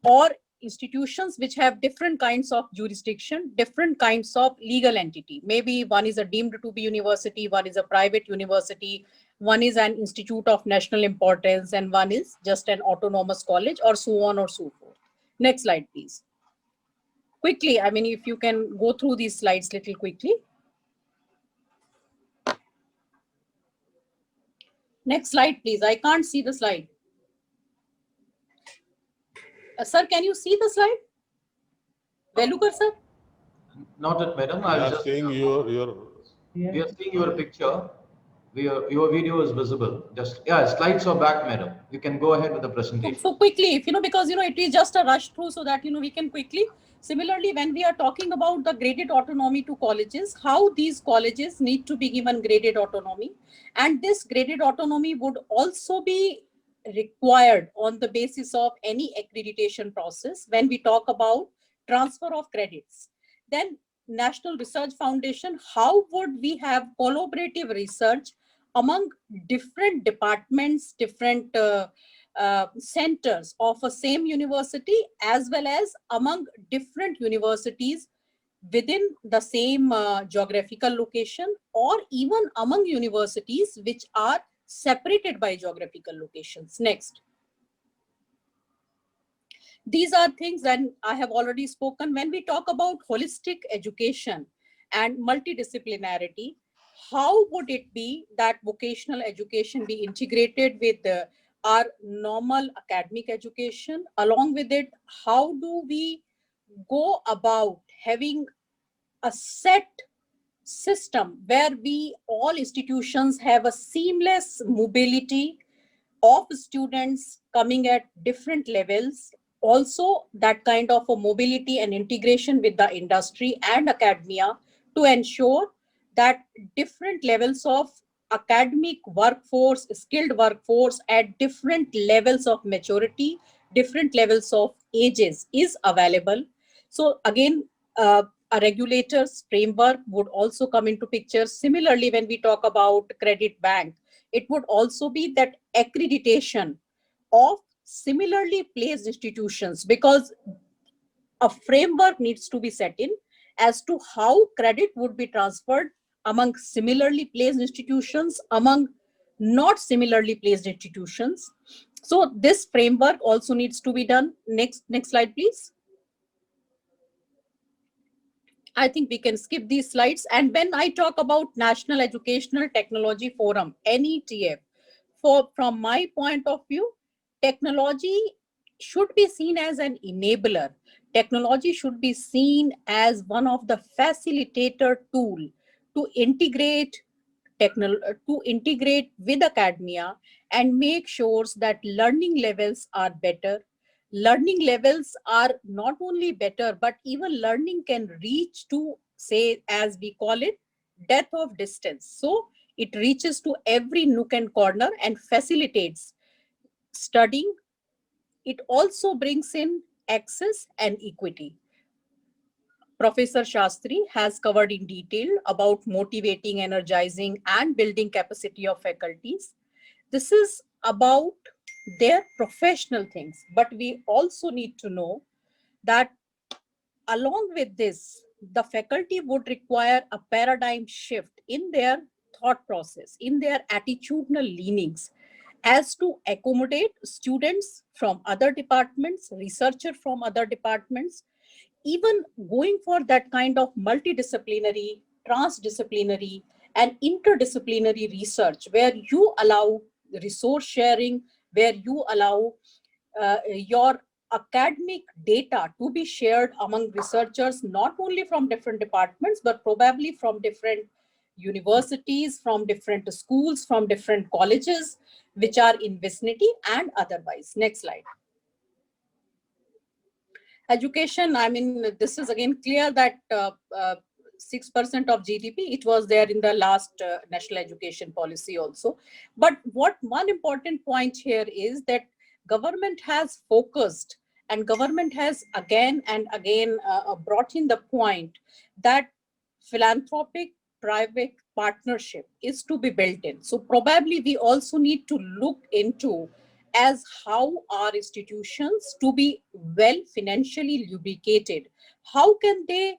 or institutions which have different kinds of jurisdiction, different kinds of legal entity. Maybe one is a deemed to be university, one is a private university, one is an institute of national importance, and one is just an autonomous college, or so on or so forth. Next slide, please. Quickly, I mean, if you can go through these slides little quickly. Next slide, please. I can't see the slide. Sir, can you see the slide? Velukar, sir? Not it, madam. We I'll are just. seeing your. We are seeing your picture. Your video is visible. Just, yeah, slides are back, madam. You can go ahead with the presentation. So quickly, if because it is just a rush through, so that we can quickly. Similarly, when we are talking about the graded autonomy to colleges, how these colleges need to be given graded autonomy, and this graded autonomy would also be required on the basis of any accreditation process. When we talk about transfer of credits, then National Research Foundation, how would we have collaborative research among different departments, different centers of a same university, as well as among different universities within the same geographical location, or even among universities which are separated by geographical locations. Next. These are things that I have already spoken. When we talk about holistic education and multidisciplinarity, how would it be that vocational education be integrated with our normal academic education? Along with it, how do we go about having a set system where we all institutions have a seamless mobility of students coming at different levels, also that kind of a mobility and integration with the industry and academia, to ensure that different levels of academic workforce, skilled workforce at different levels of maturity, different levels of ages is available. So again, A regulator's framework would also come into picture. Similarly, when we talk about credit bank, it would also be that accreditation of similarly placed institutions, because a framework needs to be set in as to how credit would be transferred among similarly placed institutions, among not similarly placed institutions. So this framework also needs to be done. Next slide, please. I think we can skip these slides. And when I talk about National Educational Technology Forum, NETF, from my point of view, technology should be seen as an enabler. Technology should be seen as one of the facilitator tool to integrate to integrate with academia and make sure that learning levels are better. Learning levels are not only better, but even learning can reach to, say, as we call it, depth of distance. So it reaches to every nook and corner and facilitates studying. It also brings in access and equity. Professor Shastri has covered in detail about motivating, energizing, and building capacity of faculties. This is about their professional things, but we also need to know that along with this, the faculty would require a paradigm shift in their thought process, in their attitudinal leanings, as to accommodate students from other departments, researchers from other departments, even going for that kind of multidisciplinary, transdisciplinary, and interdisciplinary research where you allow resource sharing, where you allow your academic data to be shared among researchers, not only from different departments, but probably from different universities, from different schools, from different colleges, which are in vicinity and otherwise. Next slide. Education, I mean, this is again clear that 6% of GDP, it was there in the last national education policy also. But what one important point here is that government has focused, and government has again and again brought in the point that philanthropic private partnership is to be built in. So probably we also need to look into as how our institutions to be well financially lubricated, how can they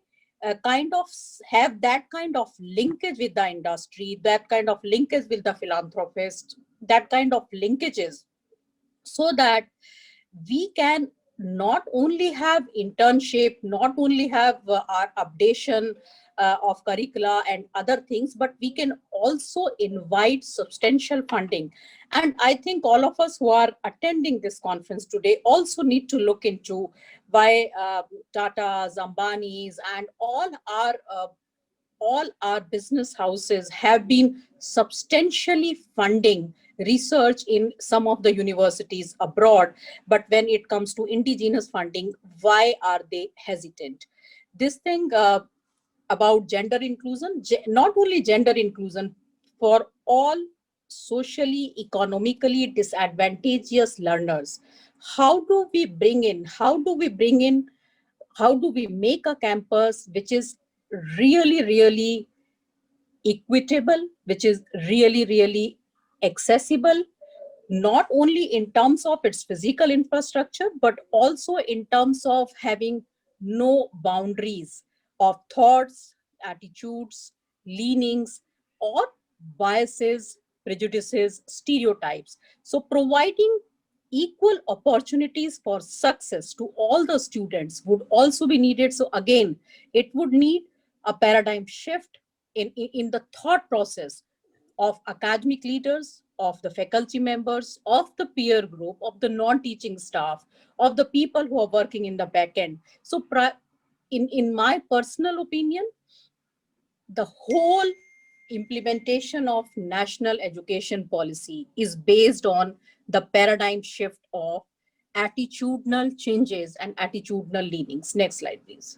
kind of have that kind of linkage with the industry, that kind of linkage with the philanthropist, that kind of linkages, so that we can not only have internship, not only have our updation of curricula and other things, but we can also invite substantial funding. And I think all of us who are attending this conference today also need to look into why Tata's, Ambani's, and all our business houses have been substantially funding research in some of the universities abroad. But when it comes to indigenous funding, why are they hesitant? This thing about gender inclusion, not only gender inclusion, for all socially, economically disadvantageous learners, how do we bring in, how do we make a campus which is really, really equitable, which is really, really accessible, not only in terms of its physical infrastructure, but also in terms of having no boundaries of thoughts, attitudes, leanings, or biases, prejudices, stereotypes. So providing equal opportunities for success to all the students would also be needed. So again, it would need a paradigm shift in the thought process of academic leaders, of the faculty members, of the peer group, of the non-teaching staff, of the people who are working in the back end. So in my personal opinion, the whole implementation of national education policy is based on the paradigm shift of attitudinal changes and attitudinal leanings. Next slide, please.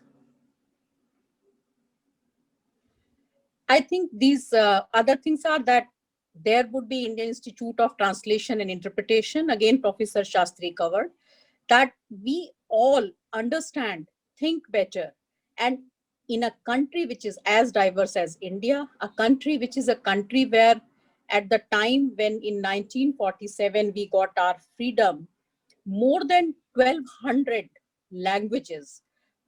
I think these other things are that there would be Indian Institute of Translation and Interpretation. Again, Professor Shastri covered that we all understand, think better, and in a country which is as diverse as India, a country which is a country where at the time when in 1947 we got our freedom, more than 1200 languages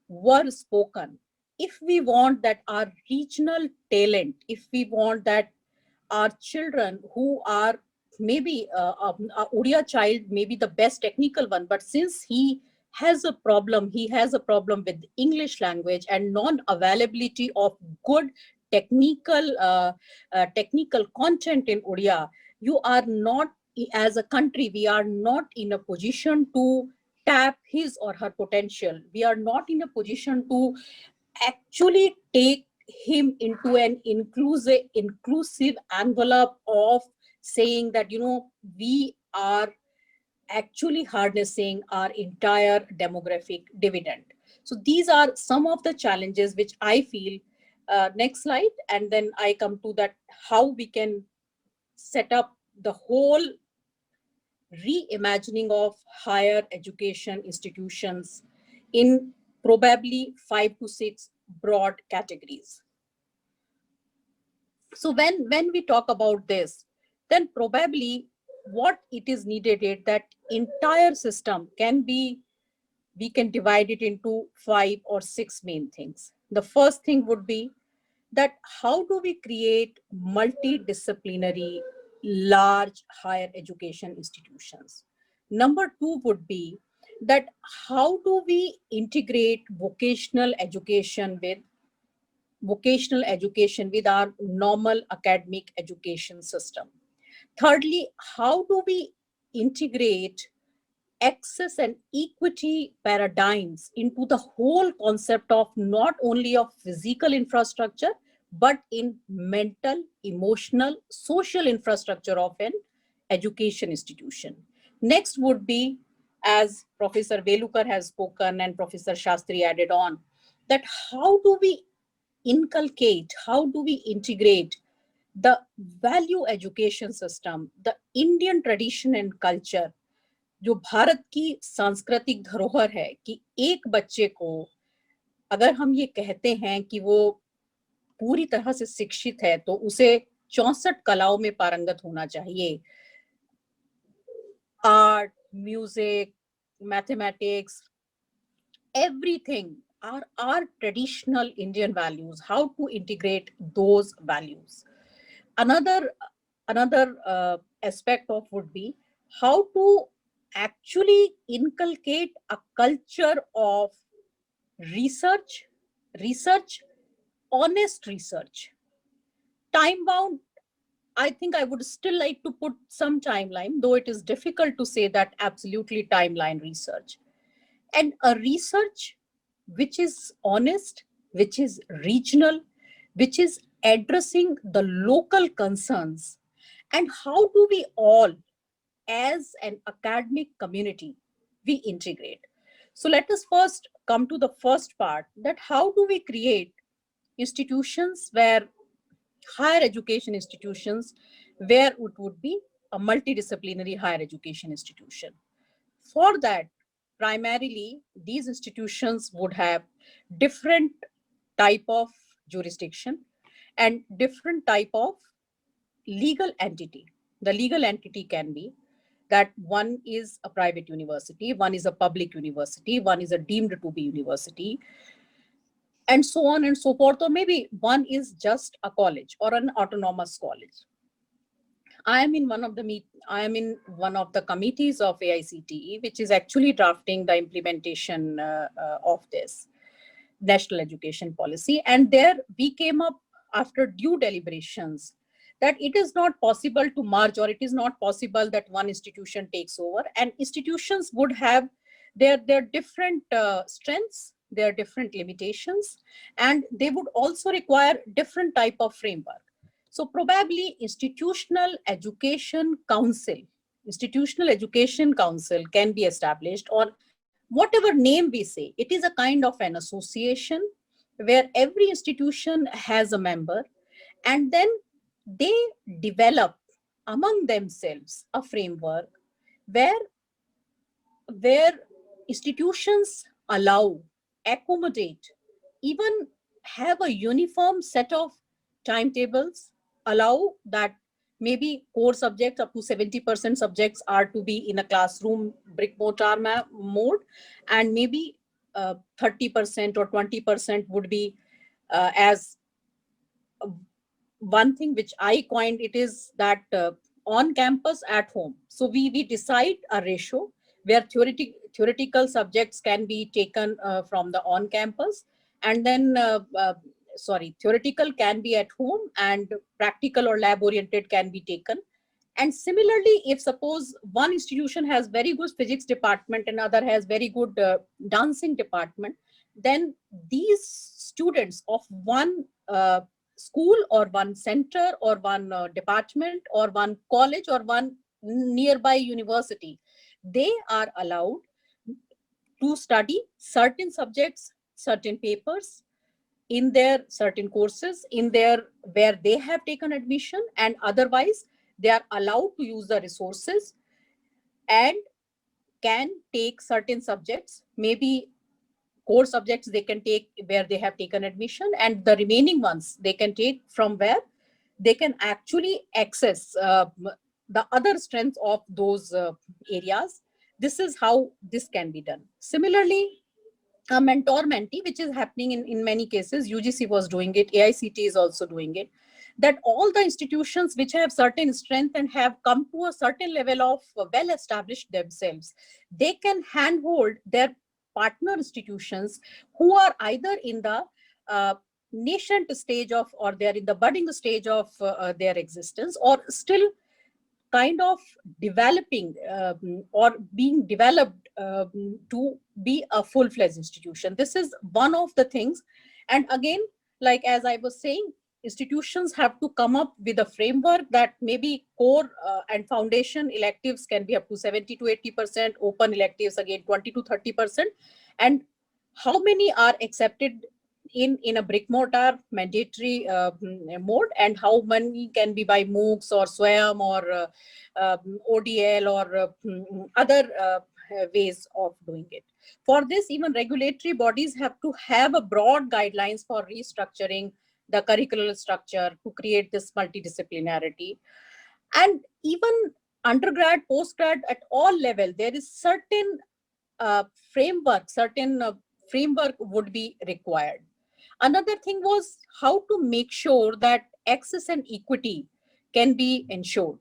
were spoken. If we want that our regional talent, if we want that our children who are maybe a Odia child may be the best technical one, but since he has a problem with English language and non-availability of good technical content in Odia, you are not, as a country, we are not in a position to tap his or her potential. We are not in a position to actually take him into an inclusive envelope of saying that, we are actually harnessing our entire demographic dividend. So these are some of the challenges which I feel. Next slide, and then I come to that how we can set up the whole reimagining of higher education institutions in probably 5 to 6 broad categories. So when we talk about this, then probably what it is needed is that entire system can be, we can divide it into 5 or 6 main things. The first thing would be that how do we create multidisciplinary large higher education institutions. Number two would be that how do we integrate vocational education with our normal academic education system. Thirdly, how do we integrate access and equity paradigms into the whole concept of not only of physical infrastructure, but in mental, emotional, social infrastructure of an education institution. Next would be, as Professor Velukar has spoken and Professor Shastri added on, that how do we inculcate, how do we integrate the value education system, the Indian tradition and culture, जो भारत की सांस्कृतिक धरोहर है, कि एक बच्चे को अगर हम ये कहते हैं कि वो पूरी तरह से शिक्षित है तो उसे 64 कलाओं में पारंगत होना चाहिए, art, music, mathematics, everything are our traditional Indian values, how to integrate those values. Another aspect of would be how to actually inculcate a culture of research, honest research, time bound. I think I would still like to put some timeline, though it is difficult to say that absolutely timeline research. And a research which is honest, which is regional, which is addressing the local concerns. And how do we all, as an academic community, we integrate? So let us first come to the first part, that how do we create institutions where higher education institutions, where it would be a multidisciplinary higher education institution. For that, primarily, these institutions would have different type of jurisdiction and different type of legal entity. The legal entity can be that one is a private university, one is a public university, one is a deemed to be university, and so on and so forth, or maybe one is just a college or an autonomous college. I am in one of the committees of AICTE, which is actually drafting the implementation of this national education policy. And there we came up after due deliberations that it is not possible to merge, or it is not possible that one institution takes over, and institutions would have their different strengths, their different limitations, and they would also require different type of framework. So probably institutional education council can be established, or whatever name we say. It is a kind of an association where every institution has a member, and then they develop among themselves a framework where institutions allow, accommodate even have a uniform set of timetables, allow that maybe core subjects up to 70% subjects are to be in a classroom brick mortar mode, and maybe 30% or 20% would be as one thing which I coined, it is that on campus, at home. So we decide a ratio where theoretical subjects can be taken from the on campus, and then theoretical can be at home, and practical or lab oriented can be taken. And similarly, if suppose one institution has very good physics department and other has very good dancing department, then these students of one school or one center or one department or one college or one nearby university, they are allowed to study certain subjects, certain papers in their certain courses in their where they have taken admission, and otherwise they are allowed to use the resources and can take certain subjects, maybe core subjects they can take where they have taken admission, and the remaining ones they can take from where they can actually access the other strengths of those areas. This is how this can be done. Similarly, a mentor mentee, which is happening in many cases, UGC was doing it, AICT is also doing it, that all the institutions which have certain strength and have come to a certain level of well established themselves, they can handhold their partner institutions who are either in the nascent stage of, or they're in the budding stage of their existence, or still kind of developing or being developed to be a full-fledged institution. This is one of the things. And again, like as I was saying, institutions have to come up with a framework that maybe core and foundation electives can be up to 70 to 80%, open electives again 20 to 30%, and how many are accepted in a brick mortar mandatory mode, and how many can be by MOOCs or SWAYAM or ODL or other ways of doing it. For this, even regulatory bodies have to have a broad guidelines for restructuring the curricular structure to create this multidisciplinarity. And even undergrad, postgrad, at all level, there is certain certain framework would be required. Another thing was how to make sure that access and equity can be ensured.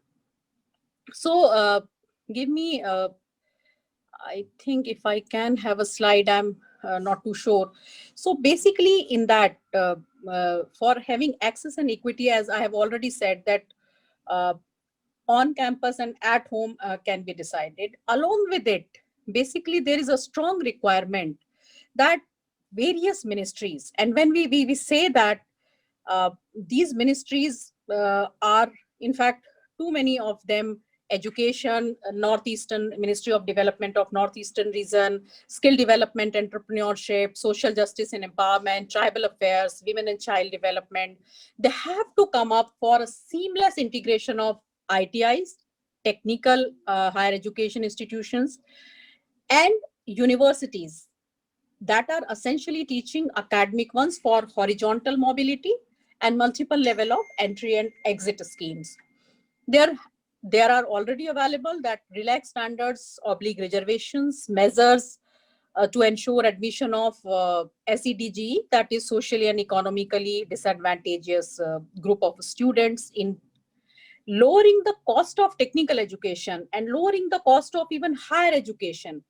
So give me, I think if I can have a slide, I'm not too sure. So basically in that, for having access and equity, as I have already said, that uh, on campus and at home can be decided. Along with it, basically there is a strong requirement that various ministries, and when we say that these ministries are in fact too many of them: education, northeastern ministry of development of northeastern region, skill development, entrepreneurship, social justice and empowerment, tribal affairs, women and child development. They have to come up for a seamless integration of ITIs, technical higher education institutions, and universities that are essentially teaching academic ones for horizontal mobility and multiple level of entry and exit schemes. There, there are already available that relaxed standards, oblique reservations, measures to ensure admission of SEDG, that is socially and economically disadvantageous group of students, in lowering the cost of technical education and lowering the cost of even higher education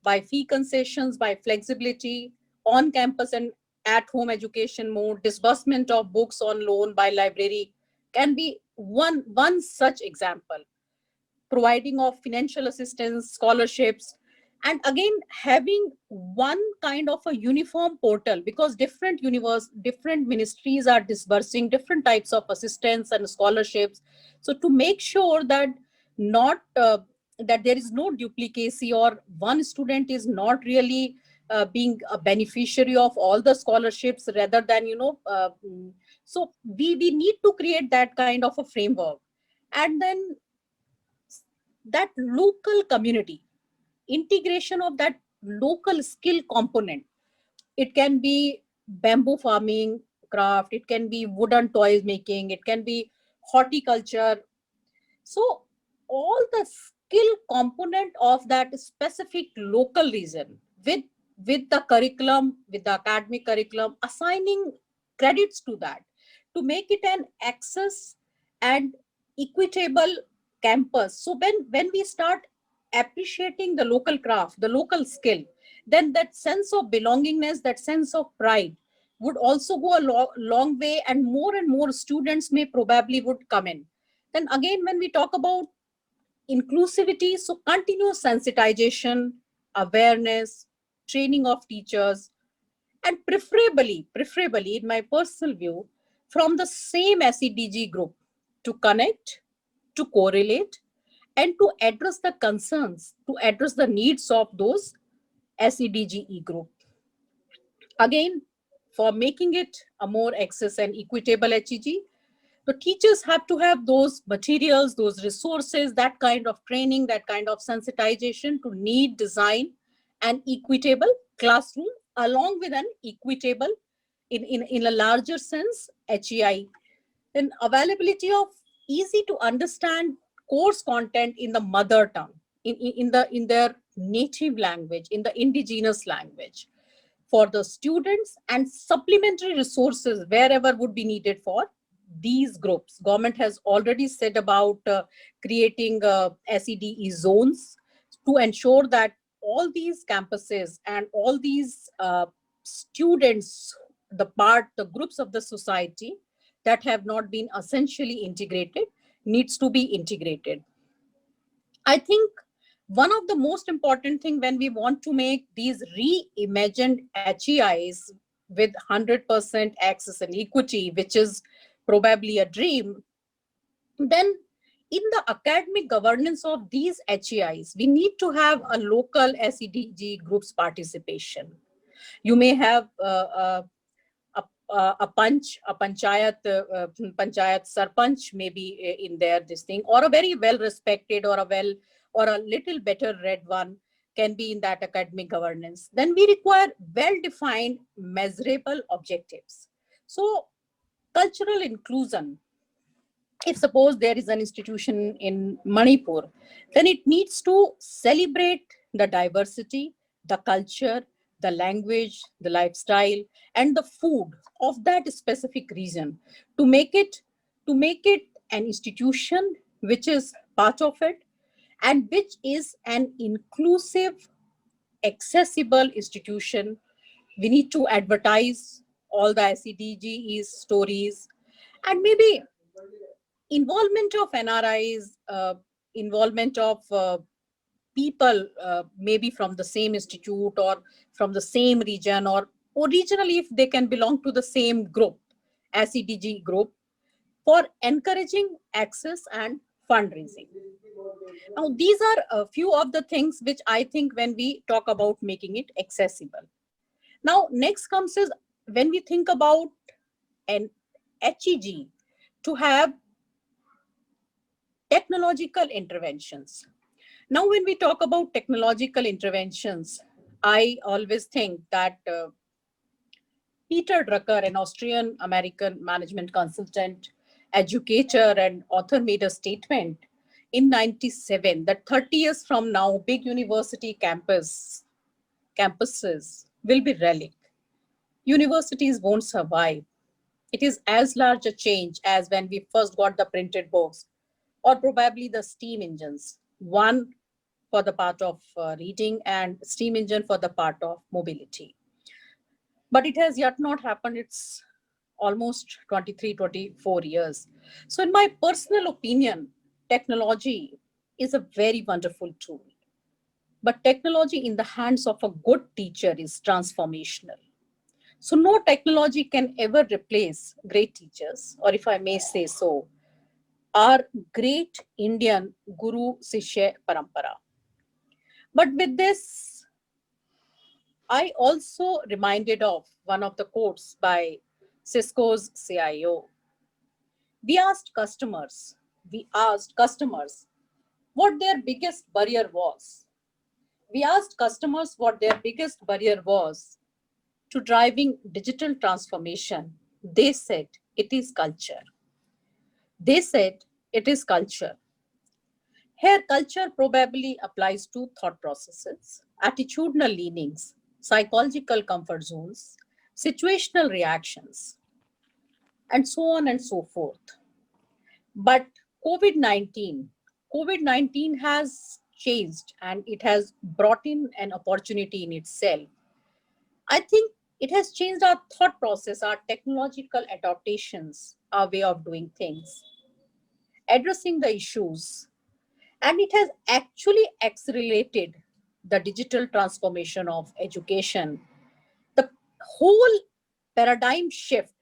by fee concessions, by flexibility, on campus and at home education mode, disbursement of books on loan by library can be one such example, providing of financial assistance, scholarships, and again having one kind of a uniform portal, because different ministries are disbursing different types of assistance and scholarships. So to make sure that not that there is no duplicacy, or one student is not really being a beneficiary of all the scholarships rather than so we need to create that kind of a framework. And then that local community, integration of that local skill component, it can be bamboo farming craft, it can be wooden toys making, it can be horticulture. So all the skill component of that specific local region, with the curriculum, with the academic curriculum, assigning credits to that, to make it an access and equitable campus. So when we start appreciating the local craft, the local skill, then that sense of belongingness, that sense of pride would also go a long way, and more students may probably would come in. Then again, when we talk about inclusivity, so continuous sensitization, awareness, training of teachers, and preferably in my personal view, from the same SEDG group, to connect, to correlate, and to address the concerns, to address the needs of those SEDGE group. Again, for making it a more access and equitable HEG, the teachers have to have those materials, those resources, that kind of training, that kind of sensitization to need, design, an equitable classroom, along with an equitable, in a larger sense, HEI. Then availability of easy to understand course content in the mother tongue, in their native language, in the indigenous language for the students, and supplementary resources wherever would be needed for these groups. Government has already said about creating SEDE zones to ensure that all these campuses and all these students, the groups of the society that have not been essentially integrated, needs to be integrated. I think one of the most important thing when we want to make these reimagined HEIs with 100% access and equity, which is probably a dream, then in the academic governance of these HEIs, we need to have a local SEDG groups participation. You may have a panchayat sarpanch maybe in there, this thing, or a very well respected, or a little better read one can be in that academic governance. Then we require well defined measurable objectives. So cultural inclusion, if suppose there is an institution in Manipur, then it needs to celebrate the diversity, the culture, the language, the lifestyle, and the food of that specific region, to make it an institution which is part of it, and which is an inclusive, accessible institution. We need to advertise all the SEDGE's stories, and maybe involvement of NRIs, involvement of people, maybe from the same institute or from the same region, or regionally if they can belong to the same group, SEDG group, for encouraging access and fundraising. Now, these are a few of the things which I think when we talk about making it accessible. Now, next comes is when we think about an HEG to have technological interventions. Now, when we talk about technological interventions, I always think that Peter Drucker, an Austrian American management consultant, educator, and author, made a statement in 97 that 30 years from now, big university campuses will be relic. Universities won't survive. It is as large a change as when we first got the printed books, or probably the steam engines. One for the part of reading, and steam engine for the part of mobility. But it has yet not happened. It's almost 23, 24 years. So in my personal opinion, technology is a very wonderful tool. But technology in the hands of a good teacher is transformational. So no technology can ever replace great teachers, or if I may say so, our great Indian Guru Sishya Parampara. But with this, I also reminded of one of the quotes by Cisco's CIO. We asked customers what their biggest barrier was. We asked customers what their biggest barrier was. to driving digital transformation, they said it is culture. They said it is culture. Here, culture probably applies to thought processes, attitudinal leanings, psychological comfort zones, situational reactions, and so on and so forth. But COVID 19, COVID 19 has changed and it has brought in an opportunity in itself. I think it has changed our thought process, our technological adaptations, our way of doing things, addressing the issues, and it has actually accelerated the digital transformation of education. The whole paradigm shift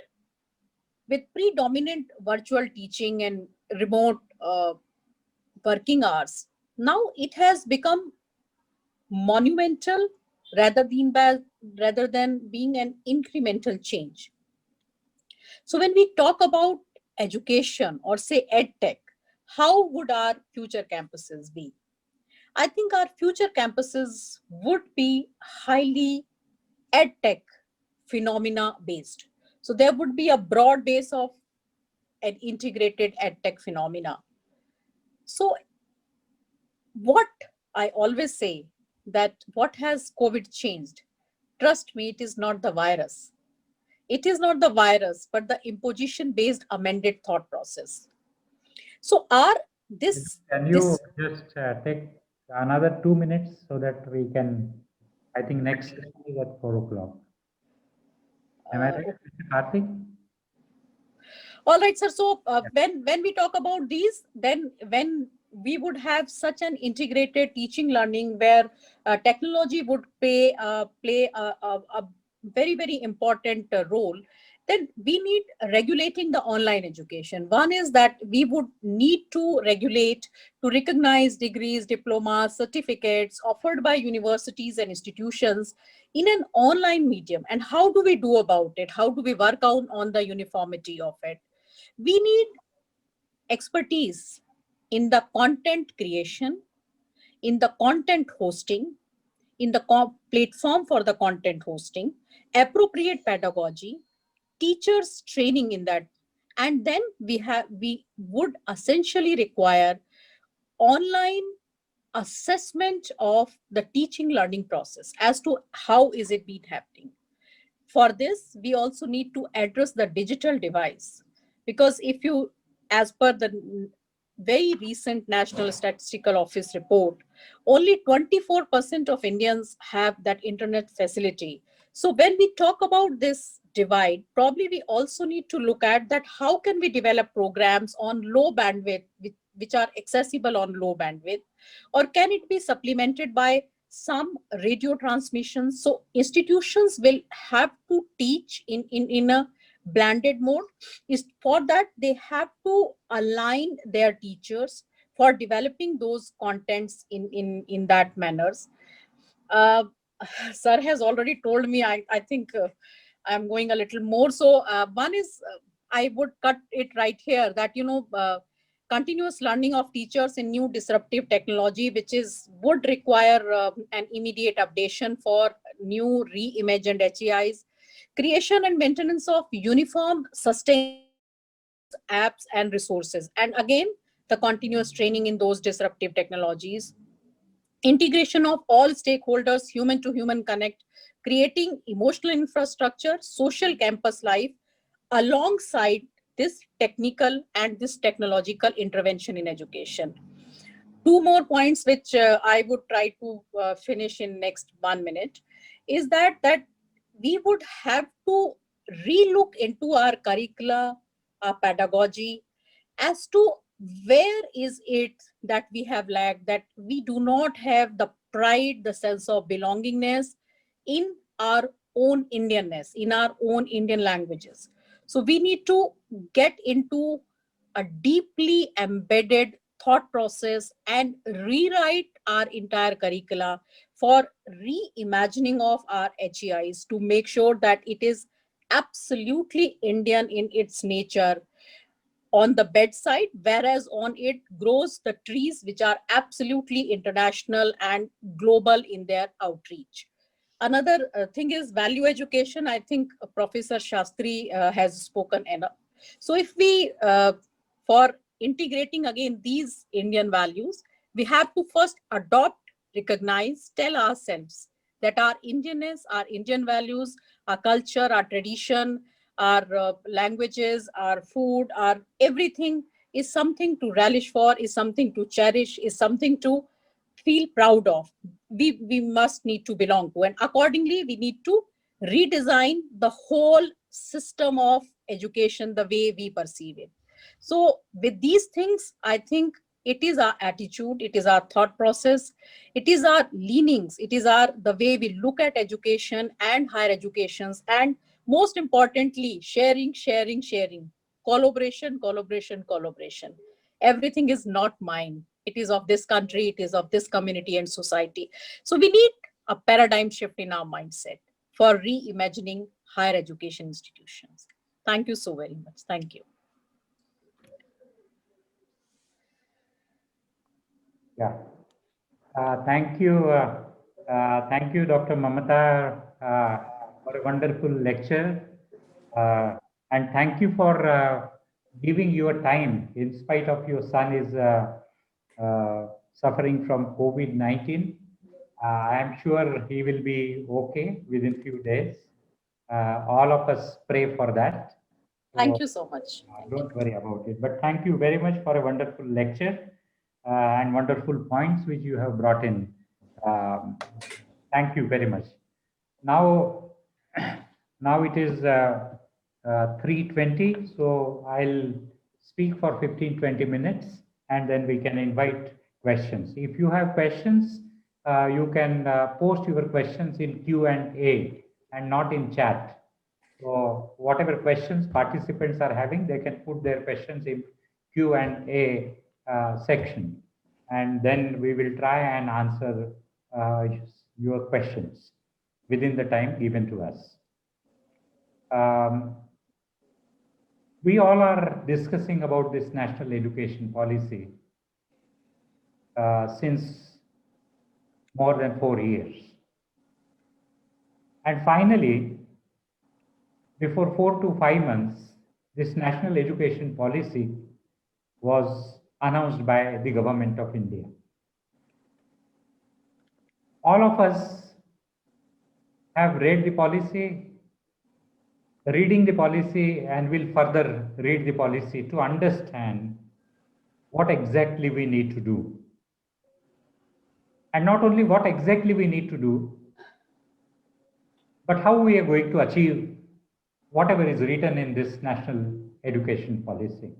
with predominant virtual teaching and remote working hours. Now it has become monumental rather than being an incremental change. So when we talk about education or say ed tech, how would our future campuses be? I think our future campuses would be highly ed tech phenomena based. So there would be a broad base of an integrated ed tech phenomena. So what I always say that what has COVID changed? Trust me, it is not the virus. It is not the virus, but the imposition based amended thought process. So are this Can you this just take another 2 minutes so that we can, I think next session is at 4 o'clock. Am I right, Mr. Karthik? all right, sir. So when we talk about these, then when we would have such an integrated teaching learning where technology would play a very important role, then we need regulating the online education. One is that we would need to regulate to recognize degrees, diplomas, certificates offered by universities and institutions in an online medium. And how do we do about it? How do we work on the uniformity of it? We need expertise in the content creation, in the content hosting, in the platform for the content hosting, appropriate pedagogy, teachers training in that. And then we would essentially require online assessment of the teaching learning process as to how is it been happening. For this, we also need to address the digital device because if you, as per the very recent National Statistical Office report, only 24% of Indians have that internet facility. So when we talk about this divide, probably we also need to look at that how can we develop programs on low bandwidth, which are accessible on low bandwidth, or can it be supplemented by some radio transmissions? So institutions will have to teach in a blended mode. Is for that they have to align their teachers for developing those contents in that manners. uh, Sir has already told me. I think I'm going a little more. So one is I would cut it right here that continuous learning of teachers in new disruptive technology, which is would require an immediate updation for new reimagined HEIs, creation and maintenance of uniform sustainable tools, apps, and resources, and again the continuous training in those disruptive technologies, integration of all stakeholders, human to human connect, creating emotional infrastructure, social campus life alongside this technical and this technological intervention in education. Two more points which I would try to finish in next 1 minute is that we would have to relook into our curricula, our pedagogy, as to where is it that we have lagged, that we do not have the pride, the sense of belongingness in our own Indianness, in our own Indian languages. So we need to get into a deeply embedded thought process and rewrite our entire curricula for reimagining of our HEIs to make sure that it is absolutely Indian in its nature on the bedside, whereas on it grows the trees which are absolutely international and global in their outreach. another thing is value education. I think Professor Shastri has spoken enough. So if we, for integrating again these Indian values, we have to first adopt, recognize, tell ourselves that our Indianness, our Indian values, our culture, our tradition, our languages, our food, our everything is something to relish for, is something to cherish, is something to feel proud of. We must need to belong to, and accordingly we need to redesign the whole system of education the way we perceive it. So with these things, I think it is our attitude, it is our thought process, it is our leanings, it is our the way we look at education and higher educations, and most importantly sharing, collaboration. Everything is not mine, it is of this country, it is of this community and society. So we need a paradigm shift in our mindset for reimagining higher education institutions. Thank you so very much. Thank you. Yeah. Thank you, Dr. Mamata, for a wonderful lecture. And thank you for giving your time in spite of your son is suffering from COVID-19. I am sure he will be okay within few days. All of us pray for that. Thank So, you so much. don't worry about it. But thank you very much for a wonderful lecture and wonderful points which you have brought in. Um, thank you very much. Now, now it is 3:20, so I'll speak for 15-20 minutes and then we can invite questions. If you have questions, you can post your questions in Q&A and not in chat. So whatever questions participants are having, they can put their questions in Q&A section, and then we will try and answer your questions within the time given to us. We all are discussing about this national education policy since more than 4 years. And finally, before 4 to 5 months, this national education policy was announced by the government of India. All of us have read the policy, reading the policy, and will further read the policy to understand what exactly we need to do. And not only what exactly we need to do, but how we are going to achieve whatever is written in this national education policy.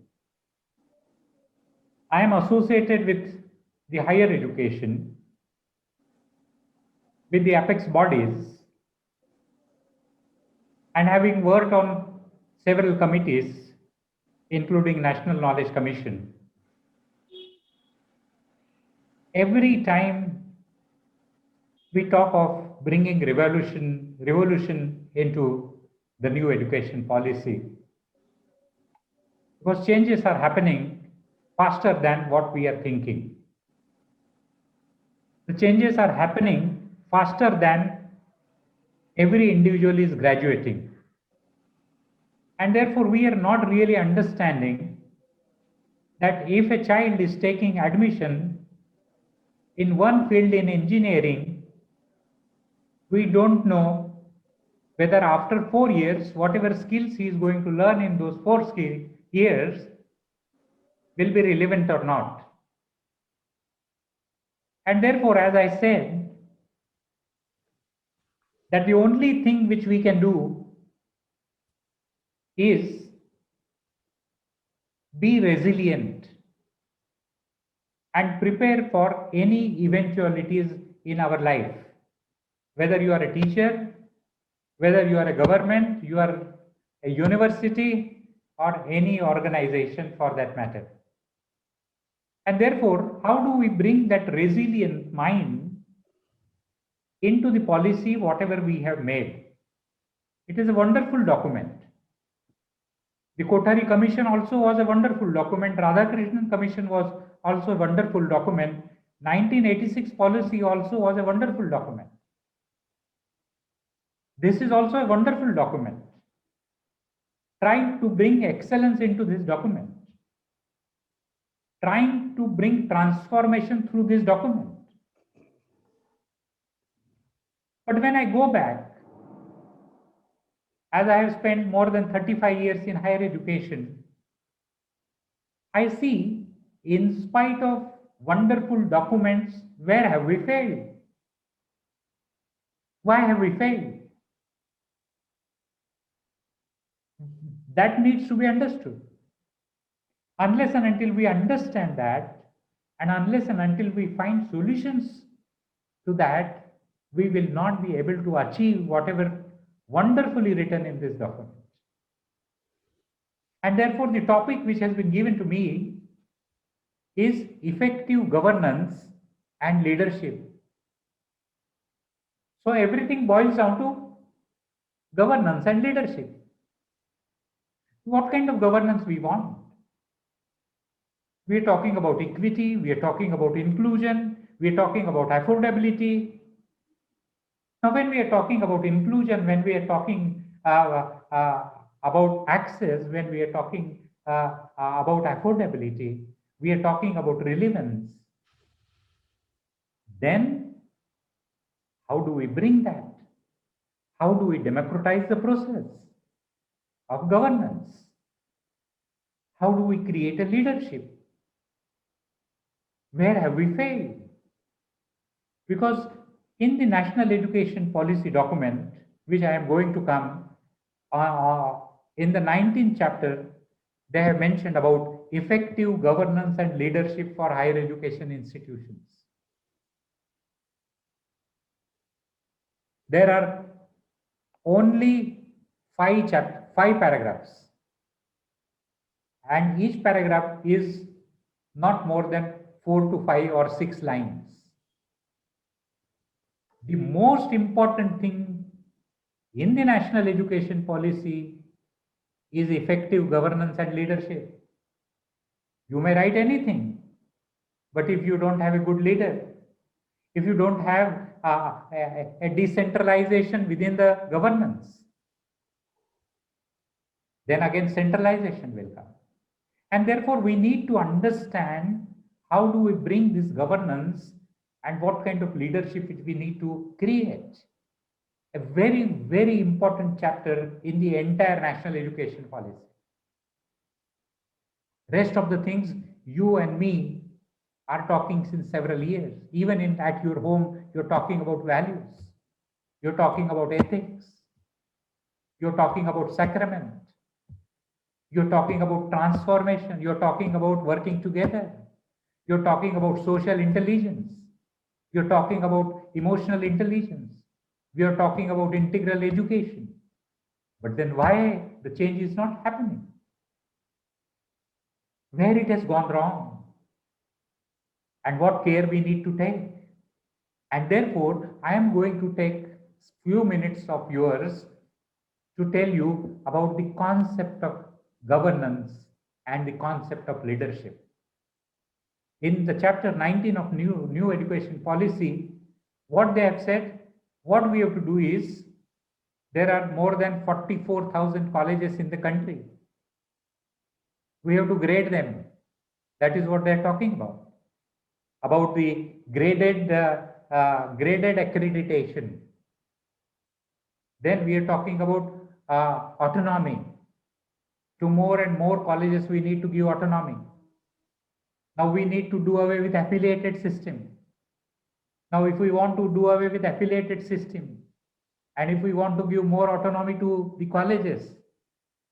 I am associated with the higher education, with the apex bodies, and having worked on several committees, including National Knowledge Commission, every time we talk of bringing revolution into the new education policy, because changes are happening faster than what we are thinking. The changes are happening faster than every individual is graduating. And therefore, we are not really understanding that if a child is taking admission in one field in engineering, we don't know whether after 4 years, whatever skills he is going to learn in those 4 years will be relevant or not. And therefore, as I said, that the only thing which we can do is be resilient and prepare for any eventualities in our life. Whether you are a teacher, whether you are a government, you are a university, or any organization for that matter. And therefore, how do we bring that resilient mind into the policy, whatever we have made? It is a wonderful document. The Kothari Commission also was a wonderful document. Radhakrishnan Commission was also a wonderful document. 1986 policy also was a wonderful document. This is also a wonderful document. Trying to bring excellence into this document. Trying to bring transformation through this document. But when I go back, as I have spent more than 35 years in higher education, I see, in spite of wonderful documents, where have we failed? Why have we failed? That needs to be understood. Unless and until we understand that, and unless and until we find solutions to that, we will not be able to achieve whatever wonderfully written in this document. And therefore, the topic which has been given to me is effective governance and leadership. So everything boils down to governance and leadership. What kind of governance we want? We are talking about equity, we are talking about inclusion, we are talking about affordability. Now, when we are talking about inclusion, when we are talking about access, when we are talking about affordability, we are talking about relevance. Then, how do we bring that? How do we democratize the process of governance? How do we create a leadership? Where have we failed? Because in the National Education Policy document, which I am going to come, in the 19th chapter, they have mentioned about effective governance and leadership for higher education institutions. There are only five paragraphs, and each paragraph is not more than 4 to 5 or 6 lines. The most important thing in the national education policy is effective governance and leadership. You may write anything, but if you don't have a good leader, if you don't have a decentralization within the governance, then again centralization will come. And therefore, we need to understand how do we bring this governance and what kind of leadership we need to create. A very, very important chapter in the entire national education policy. Rest of the things you and me are talking since several years. Even at your home, you're talking about values. You're talking about ethics. You're talking about sacrament. You're talking about transformation. You're talking about working together. You're talking about social intelligence. You're talking about emotional intelligence. We are talking about integral education. But then why the change is not happening? Where it has gone wrong? And what care we need to take? And therefore, I am going to take few minutes of yours to tell you about the concept of governance and the concept of leadership. In the chapter 19 of new education policy, what they have said, what we have to do is, there are more than 44,000 colleges in the country. We have to grade them. That is what they are talking about the graded accreditation. Then we are talking about autonomy. To more and more colleges, we need to give autonomy. Now we need to do away with affiliated system. Now, if we want to do away with affiliated system, and if we want to give more autonomy to the colleges,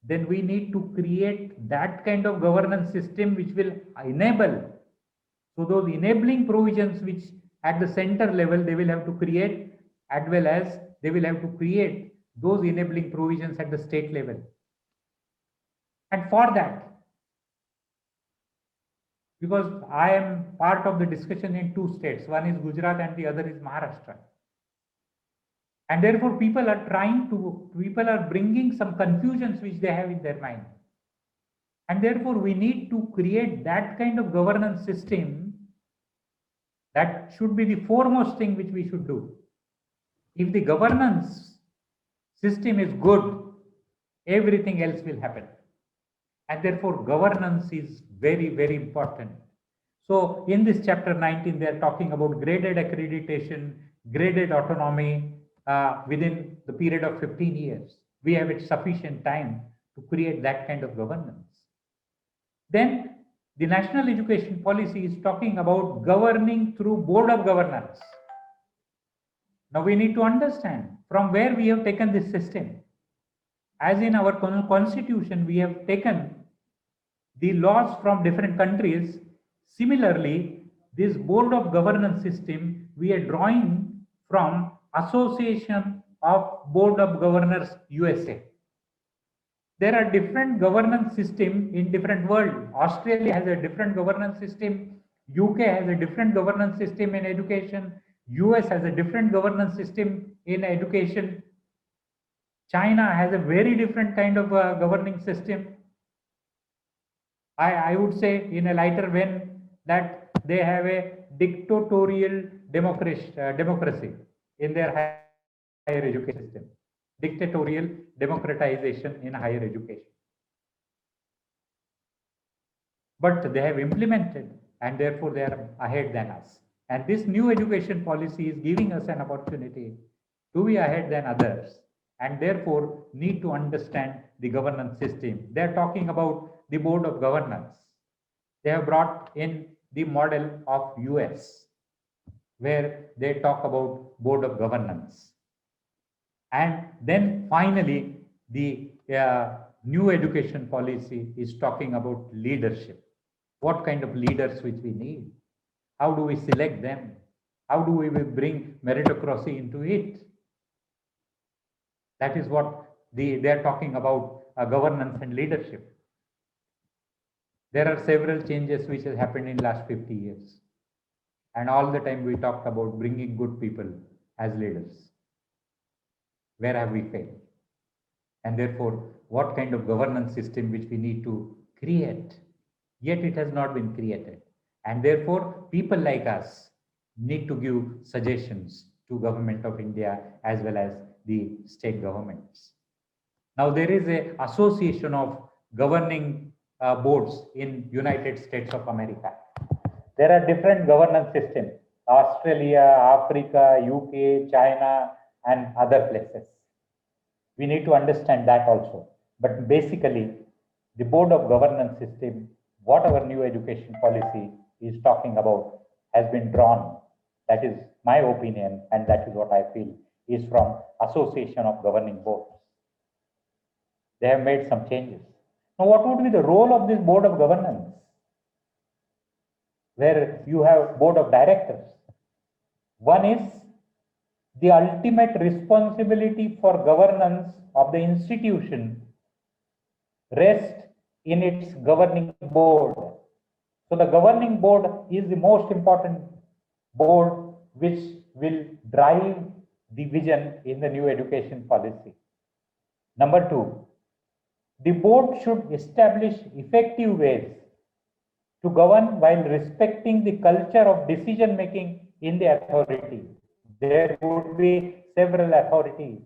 then we need to create that kind of governance system which will enable. So those enabling provisions which at the center level they will have to create, as well as they will have to create those enabling provisions at the state level. And for that, because I am part of the discussion in 2 states, one is Gujarat and the other is Maharashtra. And therefore, people are bringing some confusions which they have in their mind. And therefore, we need to create that kind of governance system. That should be the foremost thing which we should do. If the governance system is good, everything else will happen. And therefore, governance is very, very important. So in this chapter 19, they are talking about graded accreditation, graded autonomy within the period of 15 years. We have sufficient time to create that kind of governance. Then the national education policy is talking about governing through board of governance. Now we need to understand from where we have taken this system. As in our constitution, we have taken the laws from different countries. Similarly, this board of governance system we are drawing from Association of Board of Governors USA. There are different governance system in different world. Australia has a different governance system. UK has a different governance system in education. US has a different governance system in education. China has a very different kind of governing system. I would say in a lighter vein that they have a dictatorial democracy in their higher education system. Dictatorial democratization in higher education. But they have implemented and therefore they are ahead than us. And this new education policy is giving us an opportunity to be ahead than others and therefore need to understand the governance system. They are talking about the board of governance. They have brought in the model of US where they talk about board of governance. And then finally, the new education policy is talking about leadership. What kind of leaders which we need? How do we select them? How do we bring meritocracy into it? That is what they are talking about governance and leadership. There are several changes which have happened in last 50 years. And all the time we talked about bringing good people as leaders. Where have we failed? And therefore, what kind of governance system which we need to create? Yet it has not been created. And therefore, people like us need to give suggestions to Government of India as well as the state governments. Now, there is an association of governing boards in United States of America. There are different governance systems, Australia, Africa, UK, China, and other places. We need to understand that also. But basically, the board of governance system, what our new education policy is talking about, has been drawn. That is my opinion, and that is what I feel is from Association of Governing Boards. They have made some changes. Now, what would be the role of this board of governance? Where you have board of directors. One is the ultimate responsibility for governance of the institution rests in its governing board. So the governing board is the most important board which will drive the vision in the new education policy. Number two, the board should establish effective ways to govern while respecting the culture of decision making in the authority. There would be several authorities.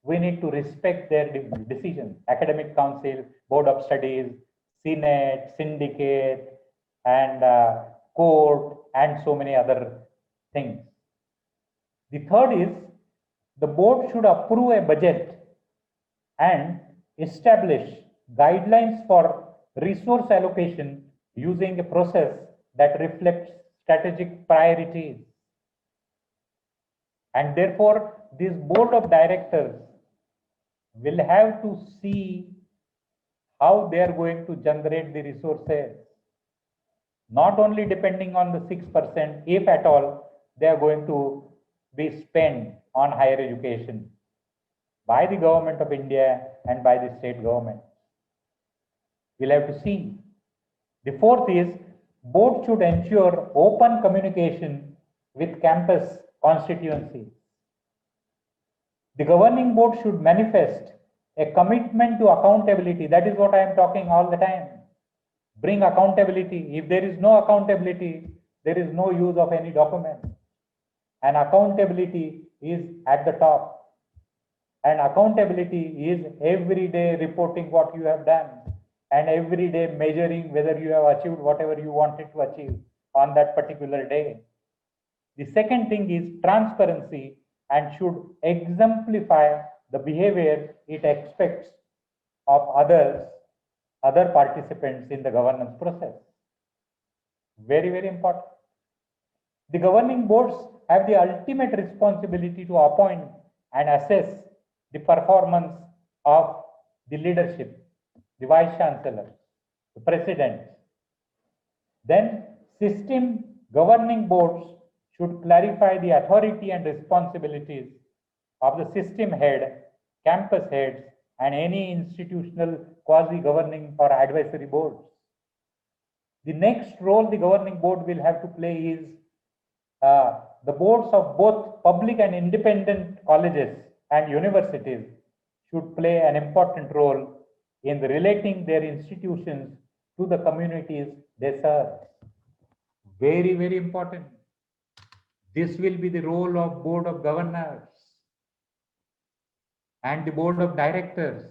We need to respect their decisions. Academic Council, Board of Studies, Senate, Syndicate, and Court, and so many other things. The third is the board should approve a budget and establish guidelines for resource allocation using a process that reflects strategic priorities. And therefore, this board of directors will have to see how they are going to generate the resources. Not only depending on the 6%, if at all, they are going to be spent on higher education by the Government of India and by the state government. We'll have to see. The fourth is, board should ensure open communication with campus constituencies. The governing board should manifest a commitment to accountability. That is what I am talking all the time. Bring accountability. If there is no accountability, there is no use of any document. And accountability is at the top. And accountability is every day reporting what you have done and every day measuring whether you have achieved whatever you wanted to achieve on that particular day. The second thing is transparency and should exemplify the behavior it expects of other participants in the governance process. Very, very important. The governing boards have the ultimate responsibility to appoint and assess the performance of the leadership, the vice chancellor, the president. Then system governing boards should clarify the authority and responsibilities of the system head, campus heads, and any institutional quasi-governing or advisory boards. The next role the governing board will have to play is the boards of both public and independent colleges and universities should play an important role in relating their institutions to the communities they serve. Very, very important. This will be the role of board of governors and the board of directors.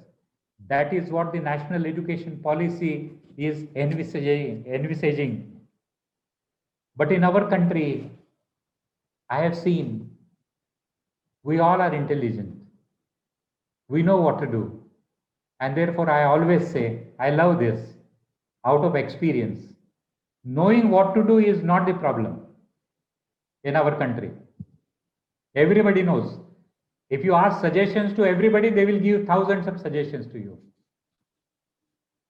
That is what the national education policy is envisaging. But in our country, I have seen we all are intelligent. We know what to do. And therefore, I always say, I love this out of experience. Knowing what to do is not the problem in our country. Everybody knows. If you ask suggestions to everybody, they will give thousands of suggestions to you.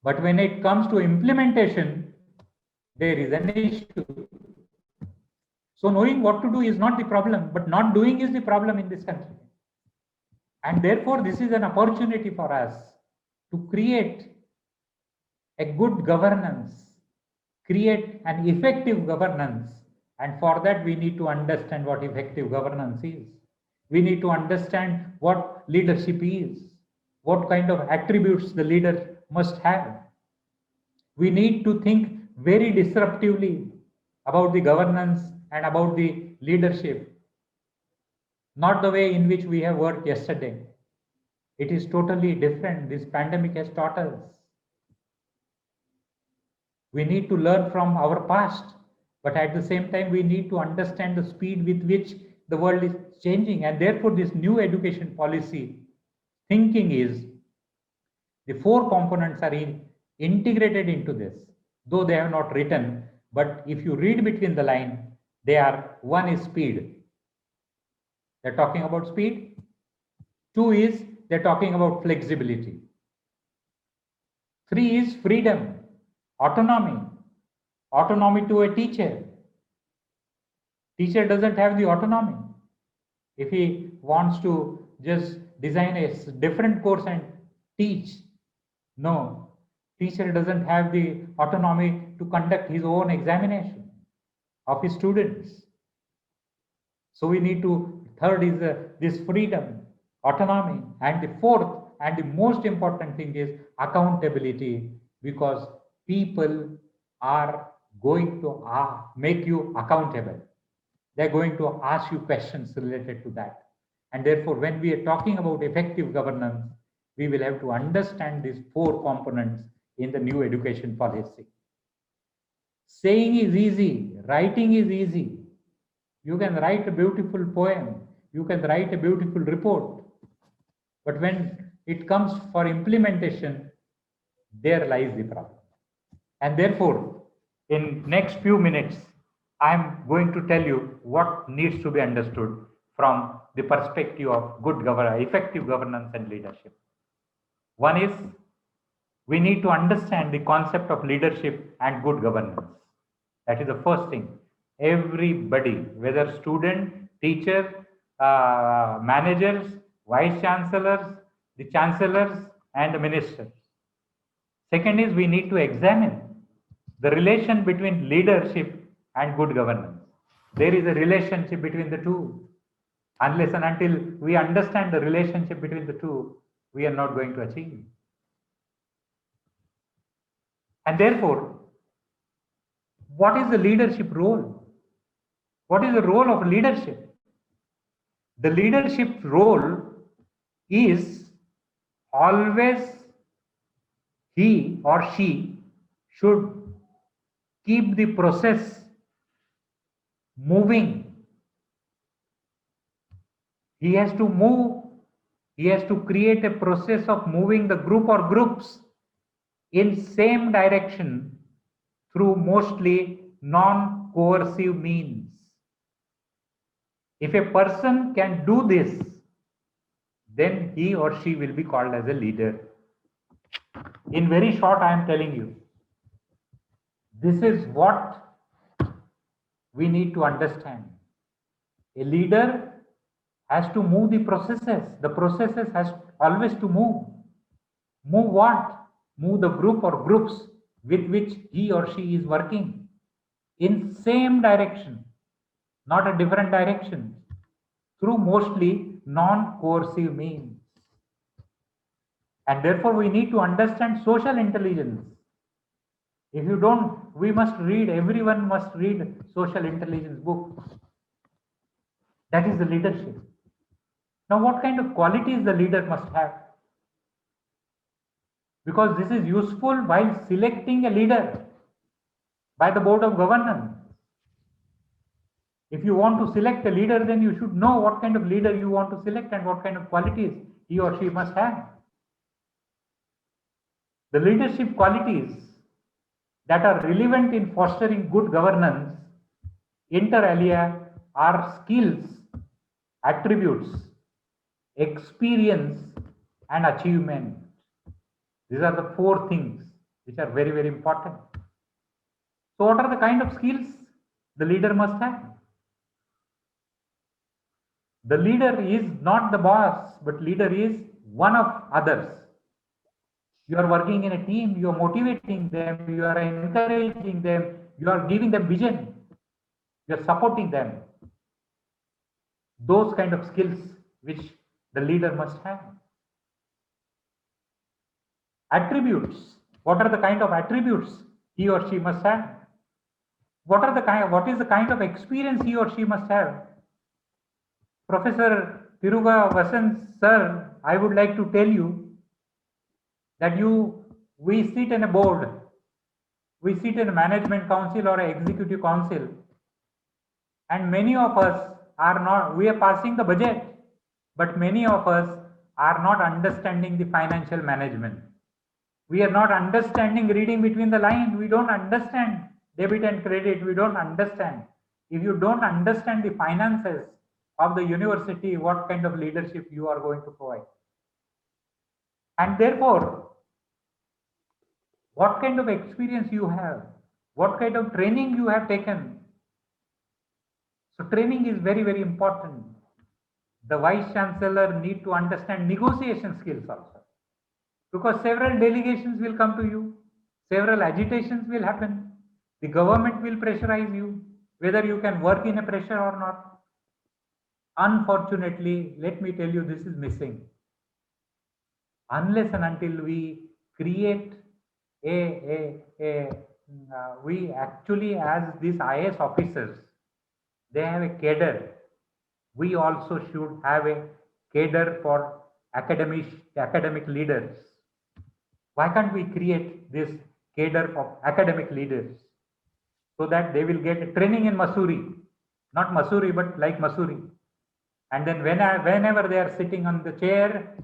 But when it comes to implementation, there is an issue. So knowing what to do is not the problem, but not doing is the problem in this country. And therefore, this is an opportunity for us to create a good governance, create an effective governance. And for that, we need to understand what effective governance is. We need to understand what leadership is, what kind of attributes the leader must have. We need to think very disruptively about the governance and about the leadership, not the way in which we have worked yesterday. It is totally different. This pandemic has taught us. We need to learn from our past, but at the same time, we need to understand the speed with which the world is changing. And therefore, this new education policy thinking is the 4 components are integrated into this, though they have not written. But if you read between the lines, they are: 1 is speed. They're talking about speed. 2 is they're talking about flexibility. 3 is freedom, autonomy to a teacher. Teacher doesn't have the autonomy. If he wants to just design a different course and teach, no, teacher doesn't have the autonomy to conduct his own examination of his students. So we need to, third is this freedom, autonomy, and the fourth and the most important thing is accountability, because people are going to make you accountable. They're going to ask you questions related to that. And therefore, when we are talking about effective governance, we will have to understand these 4 components in the new education policy. Saying is easy, writing is easy. You can write a beautiful poem, you can write a beautiful report. But when it comes for implementation, there lies the problem. And therefore, in next few minutes, I'm going to tell you what needs to be understood from the perspective of effective governance and leadership. One is, we need to understand the concept of leadership and good governance. That is the first thing. Everybody, whether student, teacher, managers, vice chancellors, the chancellors, and the ministers. Second is, we need to examine the relation between leadership and good governance. There is a relationship between the two. Unless and until we understand the relationship between the two, we are not going to achieve. And therefore, what is the leadership role? What is the role of leadership? The leadership role is always he or she should keep the process moving. He has to move, he has to create a process of moving the group or groups in same direction through mostly non-coercive means. If a person can do this, then he or she will be called as a leader. In very short, I am telling you, this is what we need to understand. A leader has to move the processes. The processes has always to move. Move what? Move the group or groups with which he or she is working in same direction, not a different direction, through mostly non-coercive means. And therefore, we need to understand social intelligence. If you don't, we must read, everyone must read social intelligence book. That is the leadership. Now, what kind of qualities the leader must have? Because this is useful while selecting a leader by the board of governance. If you want to select a leader, then you should know what kind of leader you want to select and what kind of qualities he or she must have. The leadership qualities that are relevant in fostering good governance, inter alia, are skills, attributes, experience, and achievement. These are the four things which are very, very important. So what are the kind of skills the leader must have? The leader is not the boss, but leader is one of others. You are working in a team, you are motivating them, you are encouraging them, you are giving them vision, you are supporting them. Those kind of skills which the leader must have. Attributes. What are the kind of attributes he or she must have? What is the kind of experience he or she must have? Professor Tiruga Vasant sir, I would like to tell you that we sit in a board, we sit in a management council or an executive council, and many of us are not, we are passing the budget, but many of us are not understanding the financial management. We are not understanding reading between the lines. We don't understand debit and credit. We don't understand. If you don't understand the finances of the university, what kind of leadership you are going to provide? And therefore, what kind of experience you have? What kind of training you have taken? So training is very, very important. The Vice Chancellor need to understand negotiation skills also. Because several delegations will come to you, several agitations will happen, the government will pressurize you, whether you can work in a pressure or not. Unfortunately, let me tell you, this is missing. Unless and until we create we actually, as these IAS officers, they have a cadre. We also should have a cadre for academic leaders. Why can't we create this cadre of academic leaders so that they will get training in Mussoorie, not Mussoorie, but like Mussoorie. And then whenever they are sitting on the chair,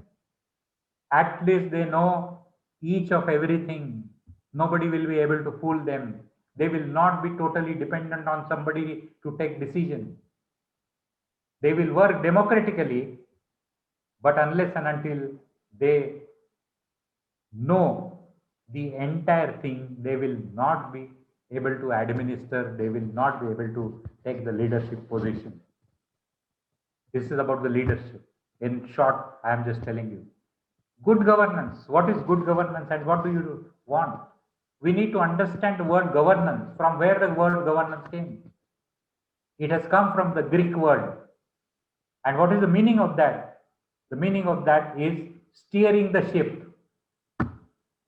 at least they know each of everything. Nobody will be able to fool them. They will not be totally dependent on somebody to take decision. They will work democratically, but unless and until they know the entire thing, they will not be able to administer, they will not be able to take the leadership position. This is about the leadership. In short, I am just telling you. Good governance. What is good governance and what do you want? We need to understand the word governance, from where the word governance came. It has come from the Greek word. And what is the meaning of that? The meaning of that is steering the ship.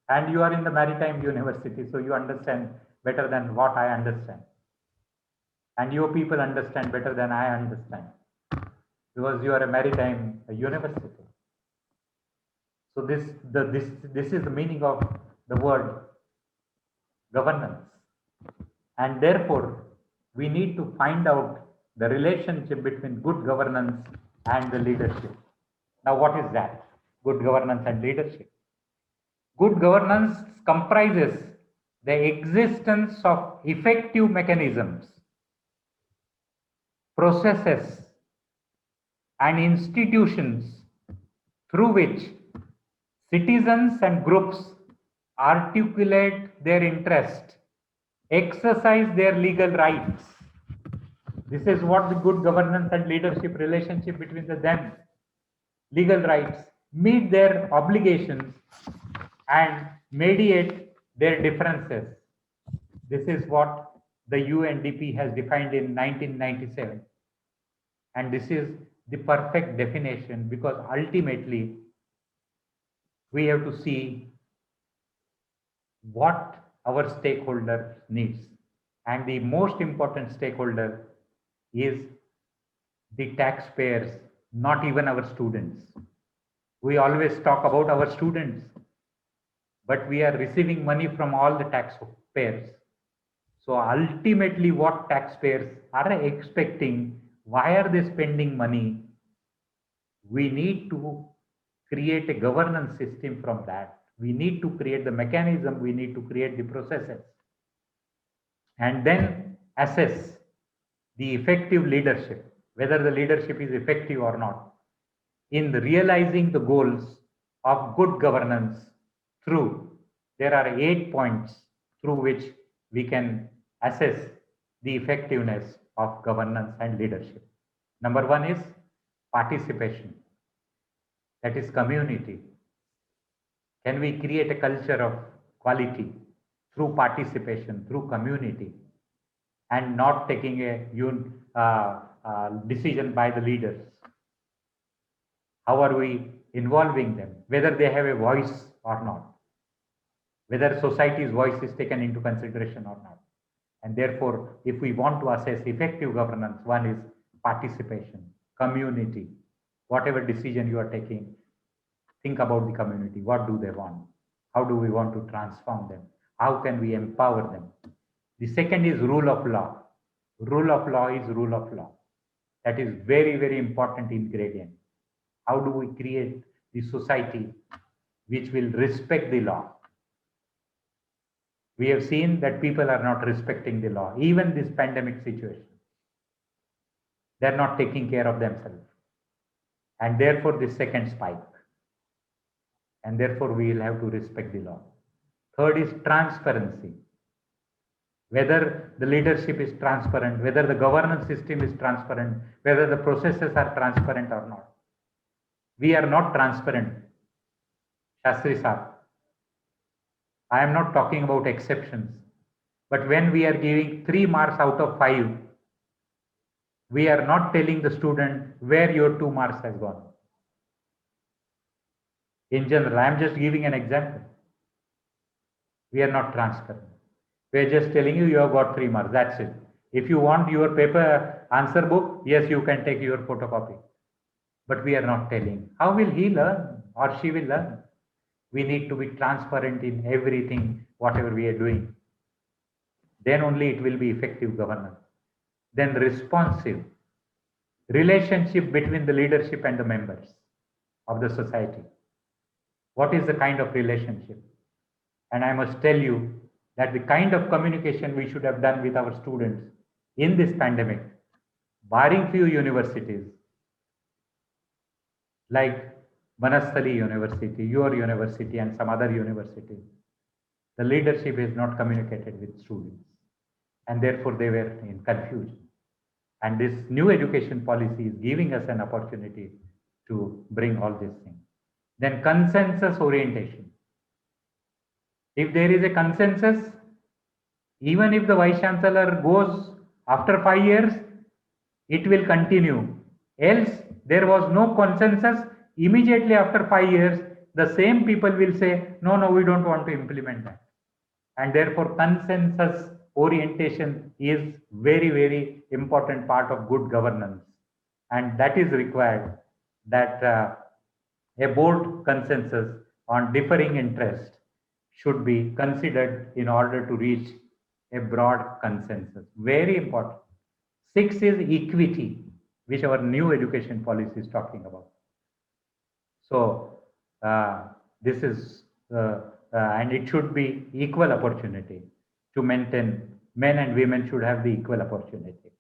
And you are in the maritime university, so you understand better than what I understand. And your people understand better than I understand. Because you are a maritime university. So this is the meaning of the word governance. And therefore, we need to find out the relationship between good governance and the leadership. Now, what is that? Good governance and leadership. Good governance comprises the existence of effective mechanisms, processes, and institutions through which citizens and groups articulate their interest, exercise their legal rights. This is what the good governance and leadership relationship between them. Legal rights, meet their obligations, and mediate their differences. This is what the UNDP has defined in 1997. And this is the perfect definition, because ultimately we have to see what our stakeholder needs. And the most important stakeholder is the taxpayers, not even our students. We always talk about our students, but we are receiving money from all the taxpayers. So ultimately, what taxpayers are expecting, why are they spending money? We need to create a governance system from that. We need to create the mechanism, we need to create the processes, and then assess the effective leadership, whether the leadership is effective or not, in realizing the goals of good governance through, there are 8 points through which we can assess the effectiveness of governance and leadership. Number 1 is participation, that is community. Can we create a culture of quality through participation, through community, and not taking a decision by the leaders? How are we involving them, whether they have a voice or not, whether society's voice is taken into consideration or not? And therefore, if we want to assess effective governance, 1 is participation, community. Whatever decision you are taking, think about the community. What do they want? How do we want to transform them? How can we empower them? The second is rule of law. Rule of law is rule of law. That is very, very important ingredient. How do we create the society which will respect the law? We have seen that people are not respecting the law. Even this pandemic situation, they're not taking care of themselves. And therefore, the second spike. And therefore, we will have to respect the law. Third is transparency. Whether the leadership is transparent, whether the governance system is transparent, whether the processes are transparent or not. We are not transparent. Shastri Sahab, I am not talking about exceptions. But when we are giving 3 marks out of 5, we are not telling the student where your 2 marks has gone. In general, I am just giving an example. We are not transparent. We are just telling you, you have got 3 marks. That's it. If you want your paper answer book, yes, you can take your photocopy. But we are not telling. How will he learn or she will learn? We need to be transparent in everything, whatever we are doing. Then only it will be effective governance. Then responsive relationship between the leadership and the members of the society. What is the kind of relationship? And I must tell you that the kind of communication we should have done with our students in this pandemic, barring few universities like Banasthali University, your university, and some other universities, the leadership is not communicated with students, and therefore they were in confusion. And this new education policy is giving us an opportunity to bring all these things. Then consensus orientation. If there is a consensus, even if the Vice Chancellor goes after 5 years, it will continue. Else, there was no consensus, immediately after 5 years, the same people will say, no, no, we don't want to implement that. And therefore, consensus orientation is very, very important part of good governance. And that is required, that a board consensus on differing interest should be considered in order to reach a broad consensus. Very important. 6 is equity, which our new education policy is talking about. So this is, and it should be equal opportunity to maintain. Men and women should have the equal opportunity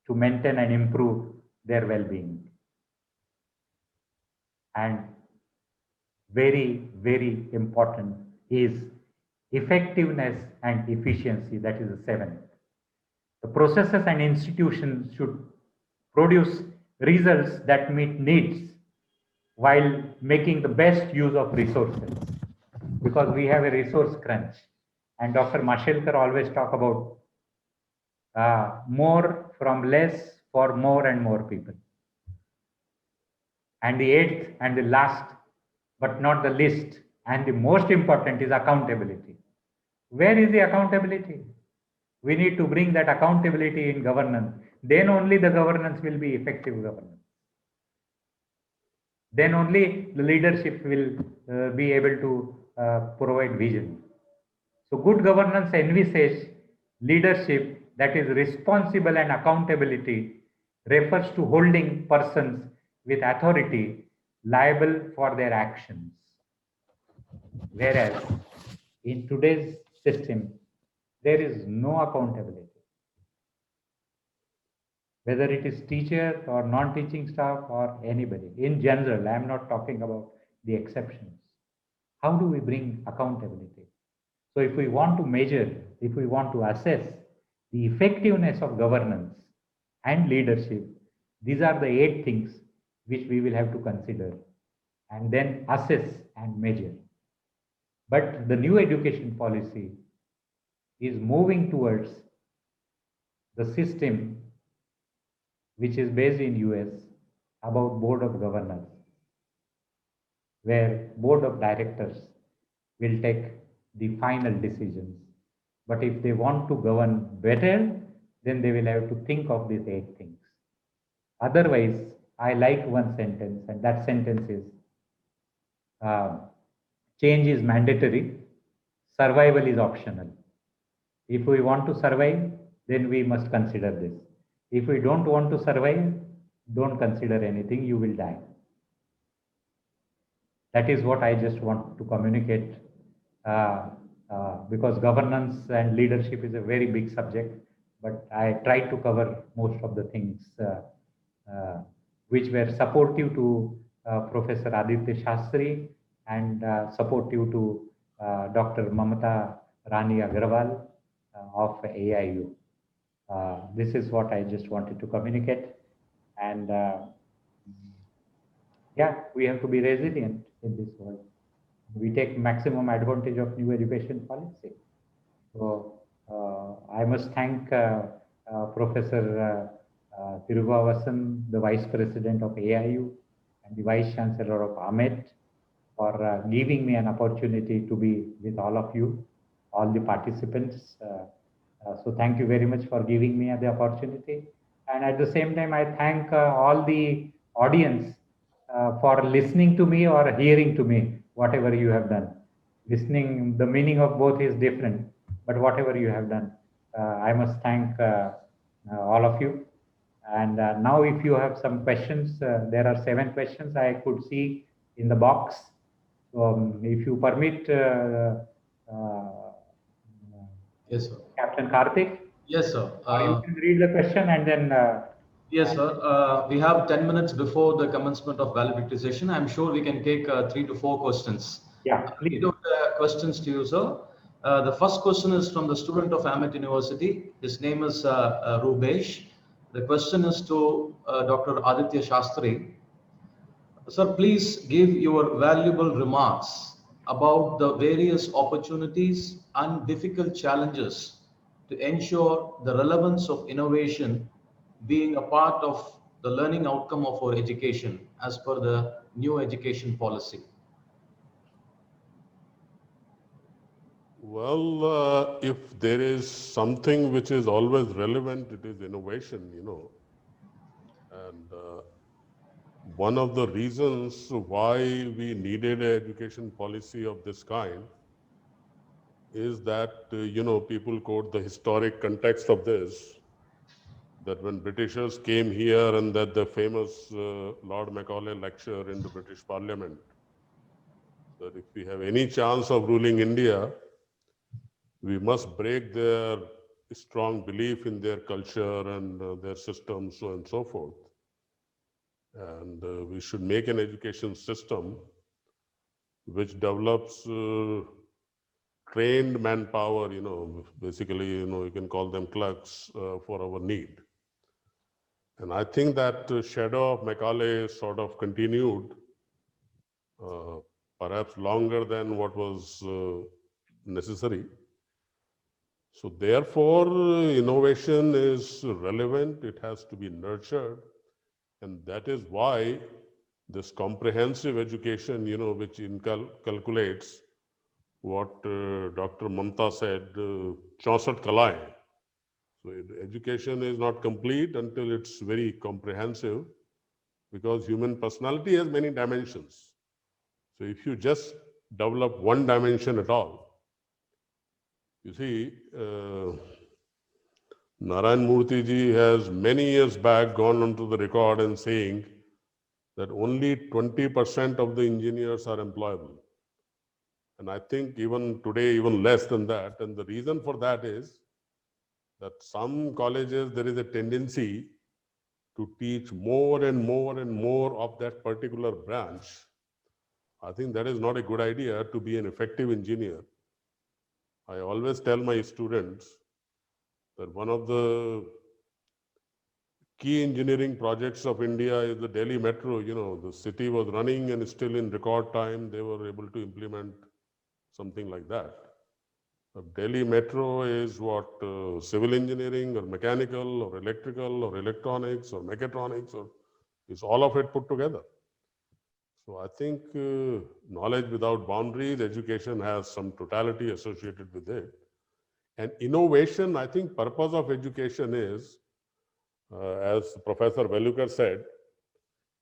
to maintain and improve their well-being. And very, very important is effectiveness and efficiency. That is the 7th. The processes and institutions should produce results that meet needs while making the best use of resources, because we have a resource crunch. And Dr. Mashelkar always talk about more from less for more and more people. And the 8th and the last, but not the least, and the most important is accountability. Where is the accountability? We need to bring that accountability in governance. Then only the governance will be effective governance. Then only the leadership will be able to provide vision. So good governance envisages leadership that is responsible, and accountability refers to holding persons with authority liable for their actions. Whereas in today's system, there is no accountability. Whether it is teacher or non-teaching staff or anybody. In general, I am not talking about the exceptions. How do we bring accountability? So if we want to measure, if we want to assess the effectiveness of governance and leadership, these are the 8 things which we will have to consider and then assess and measure. But the new education policy is moving towards the system which is based in US about board of governors, where board of directors will take the final decisions. But if they want to govern better, then they will have to think of these 8 things. Otherwise, I like one sentence, and that sentence is, change is mandatory, survival is optional. If we want to survive, then we must consider this. If we don't want to survive, don't consider anything, you will die. That is what I just want to communicate, because governance and leadership is a very big subject, but I tried to cover most of the things which were supportive to Professor Aditya Shastri and supportive to Dr. Mamata Rani Agarwal of AIU. This is what I just wanted to communicate. And yeah, we have to be resilient in this world. We take maximum advantage of new education policy. So I must thank Professor Tiruvavasan, the Vice President of AIU and the Vice Chancellor of AMET, for giving me an opportunity to be with all of you, all the participants. So thank you very much for giving me the opportunity. And at the same time, I thank all the audience for listening to me or hearing to me, whatever you have done. Listening, the meaning of both is different, but whatever you have done, I must thank all of you. And now if you have some questions, there are 7 questions I could see in the box. If you permit, Yes, sir. Captain Karthik, Yes, sir. you can read the question and then. Yes, sir. We have 10 minutes before the commencement of valedictory session. I'm sure we can take 3 to 4 questions. Yeah, I'll please. read out questions to you, sir. The first question is from the student of AMET University. His name is Rubesh. The question is to Dr. Aditya Shastri. Sir, please give your valuable remarks about the various opportunities and difficult challenges to ensure the relevance of innovation being a part of the learning outcome of our education as per the new education policy. Well, if there is something which is always relevant, it is innovation, And one of the reasons why we needed an education policy of this kind is that, people quote the historic context of this, that when Britishers came here and that the famous Lord Macaulay lecture in the British Parliament, that if we have any chance of ruling India, we must break their strong belief in their culture and their systems, so on and so forth. And we should make an education system which develops trained manpower, basically, you can call them clerks for our need. And I think that shadow of Macaulay sort of continued uh, perhaps longer than what was necessary. So therefore, innovation is relevant, it has to be nurtured. And that is why this comprehensive education, which calculates what Dr. Mamta said, 64 kalaएं. So education is not complete until it's very comprehensive, because human personality has many dimensions. So if you just develop one dimension at all, you see, Narayan Murthy ji has many years back gone onto the record and saying that only 20% of the engineers are employable. And I think even today, even less than that. And the reason for that is that some colleges, there is a tendency to teach more and more and more of that particular branch. I think that is not a good idea to be an effective engineer. I always tell my students that one of the key engineering projects of India is the Delhi Metro. The city was running and still in record time, they were able to implement something like that. Delhi Metro is what civil engineering or mechanical or electrical or electronics or mechatronics, or is all of it put together. So I think knowledge without boundaries, education has some totality associated with it. And innovation, I think purpose of education is, as Professor Velukar said,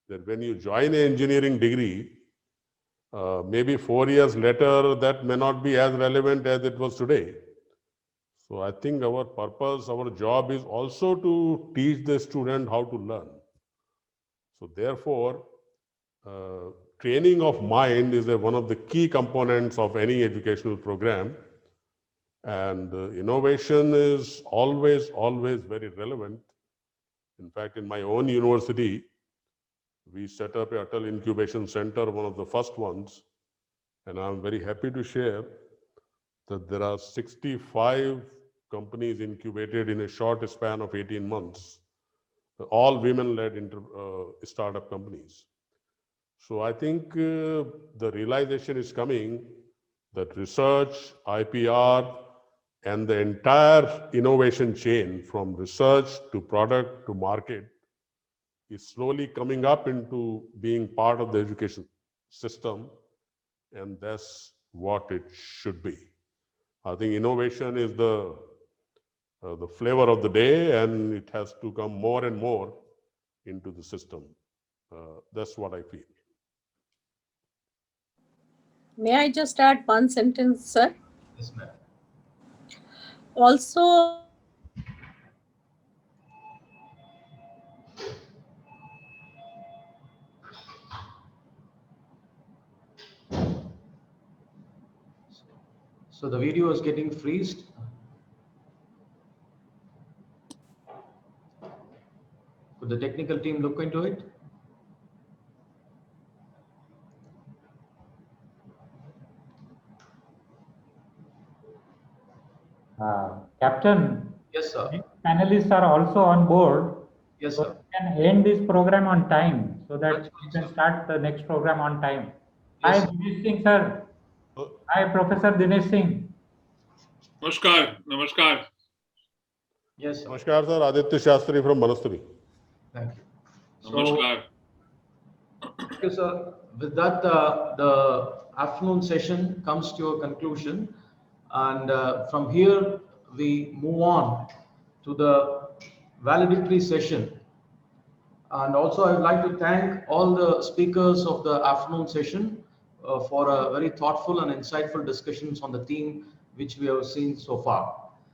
that when you join an engineering degree, maybe 4 years later, that may not be as relevant as it was today. So I think our purpose, our job is also to teach the student how to learn. So therefore, training of mind is one of the key components of any educational program. And innovation is always, always very relevant. In fact, in my own university, we set up a Atal Incubation Center, one of the first ones. And I'm very happy to share that there are 65 companies incubated in a short span of 18 months, all women-led startup companies. So I think the realization is coming that research, IPR, and the entire innovation chain from research to product to market is slowly coming up into being part of the education system, and that's what it should be. I think innovation is the flavor of the day, and it has to come more and more into the system. That's what I feel. May I just add one sentence, sir? Yes, ma'am. Also, So the video is getting freezed. Could the technical team look into it? Captain, Yes, sir. these panelists are also on board. Yes, So sir. we can end this program on time so that That's we fine, can sir. start the next program on time. Yes, Hi, sir. Dinesh Singh, sir. Uh, Hi, Professor Dinesh Singh. Namaskar, namaskar. Yes, sir. Namaskar, sir. Aditya Shastri from Manastri. Thank you. So, Namaskar. thank you, sir. With that, the afternoon session comes to a conclusion. And from here, we move on to the valedictory session. And also, I would like to thank all the speakers of the afternoon session for a very thoughtful and insightful discussions on the theme which we have seen so far.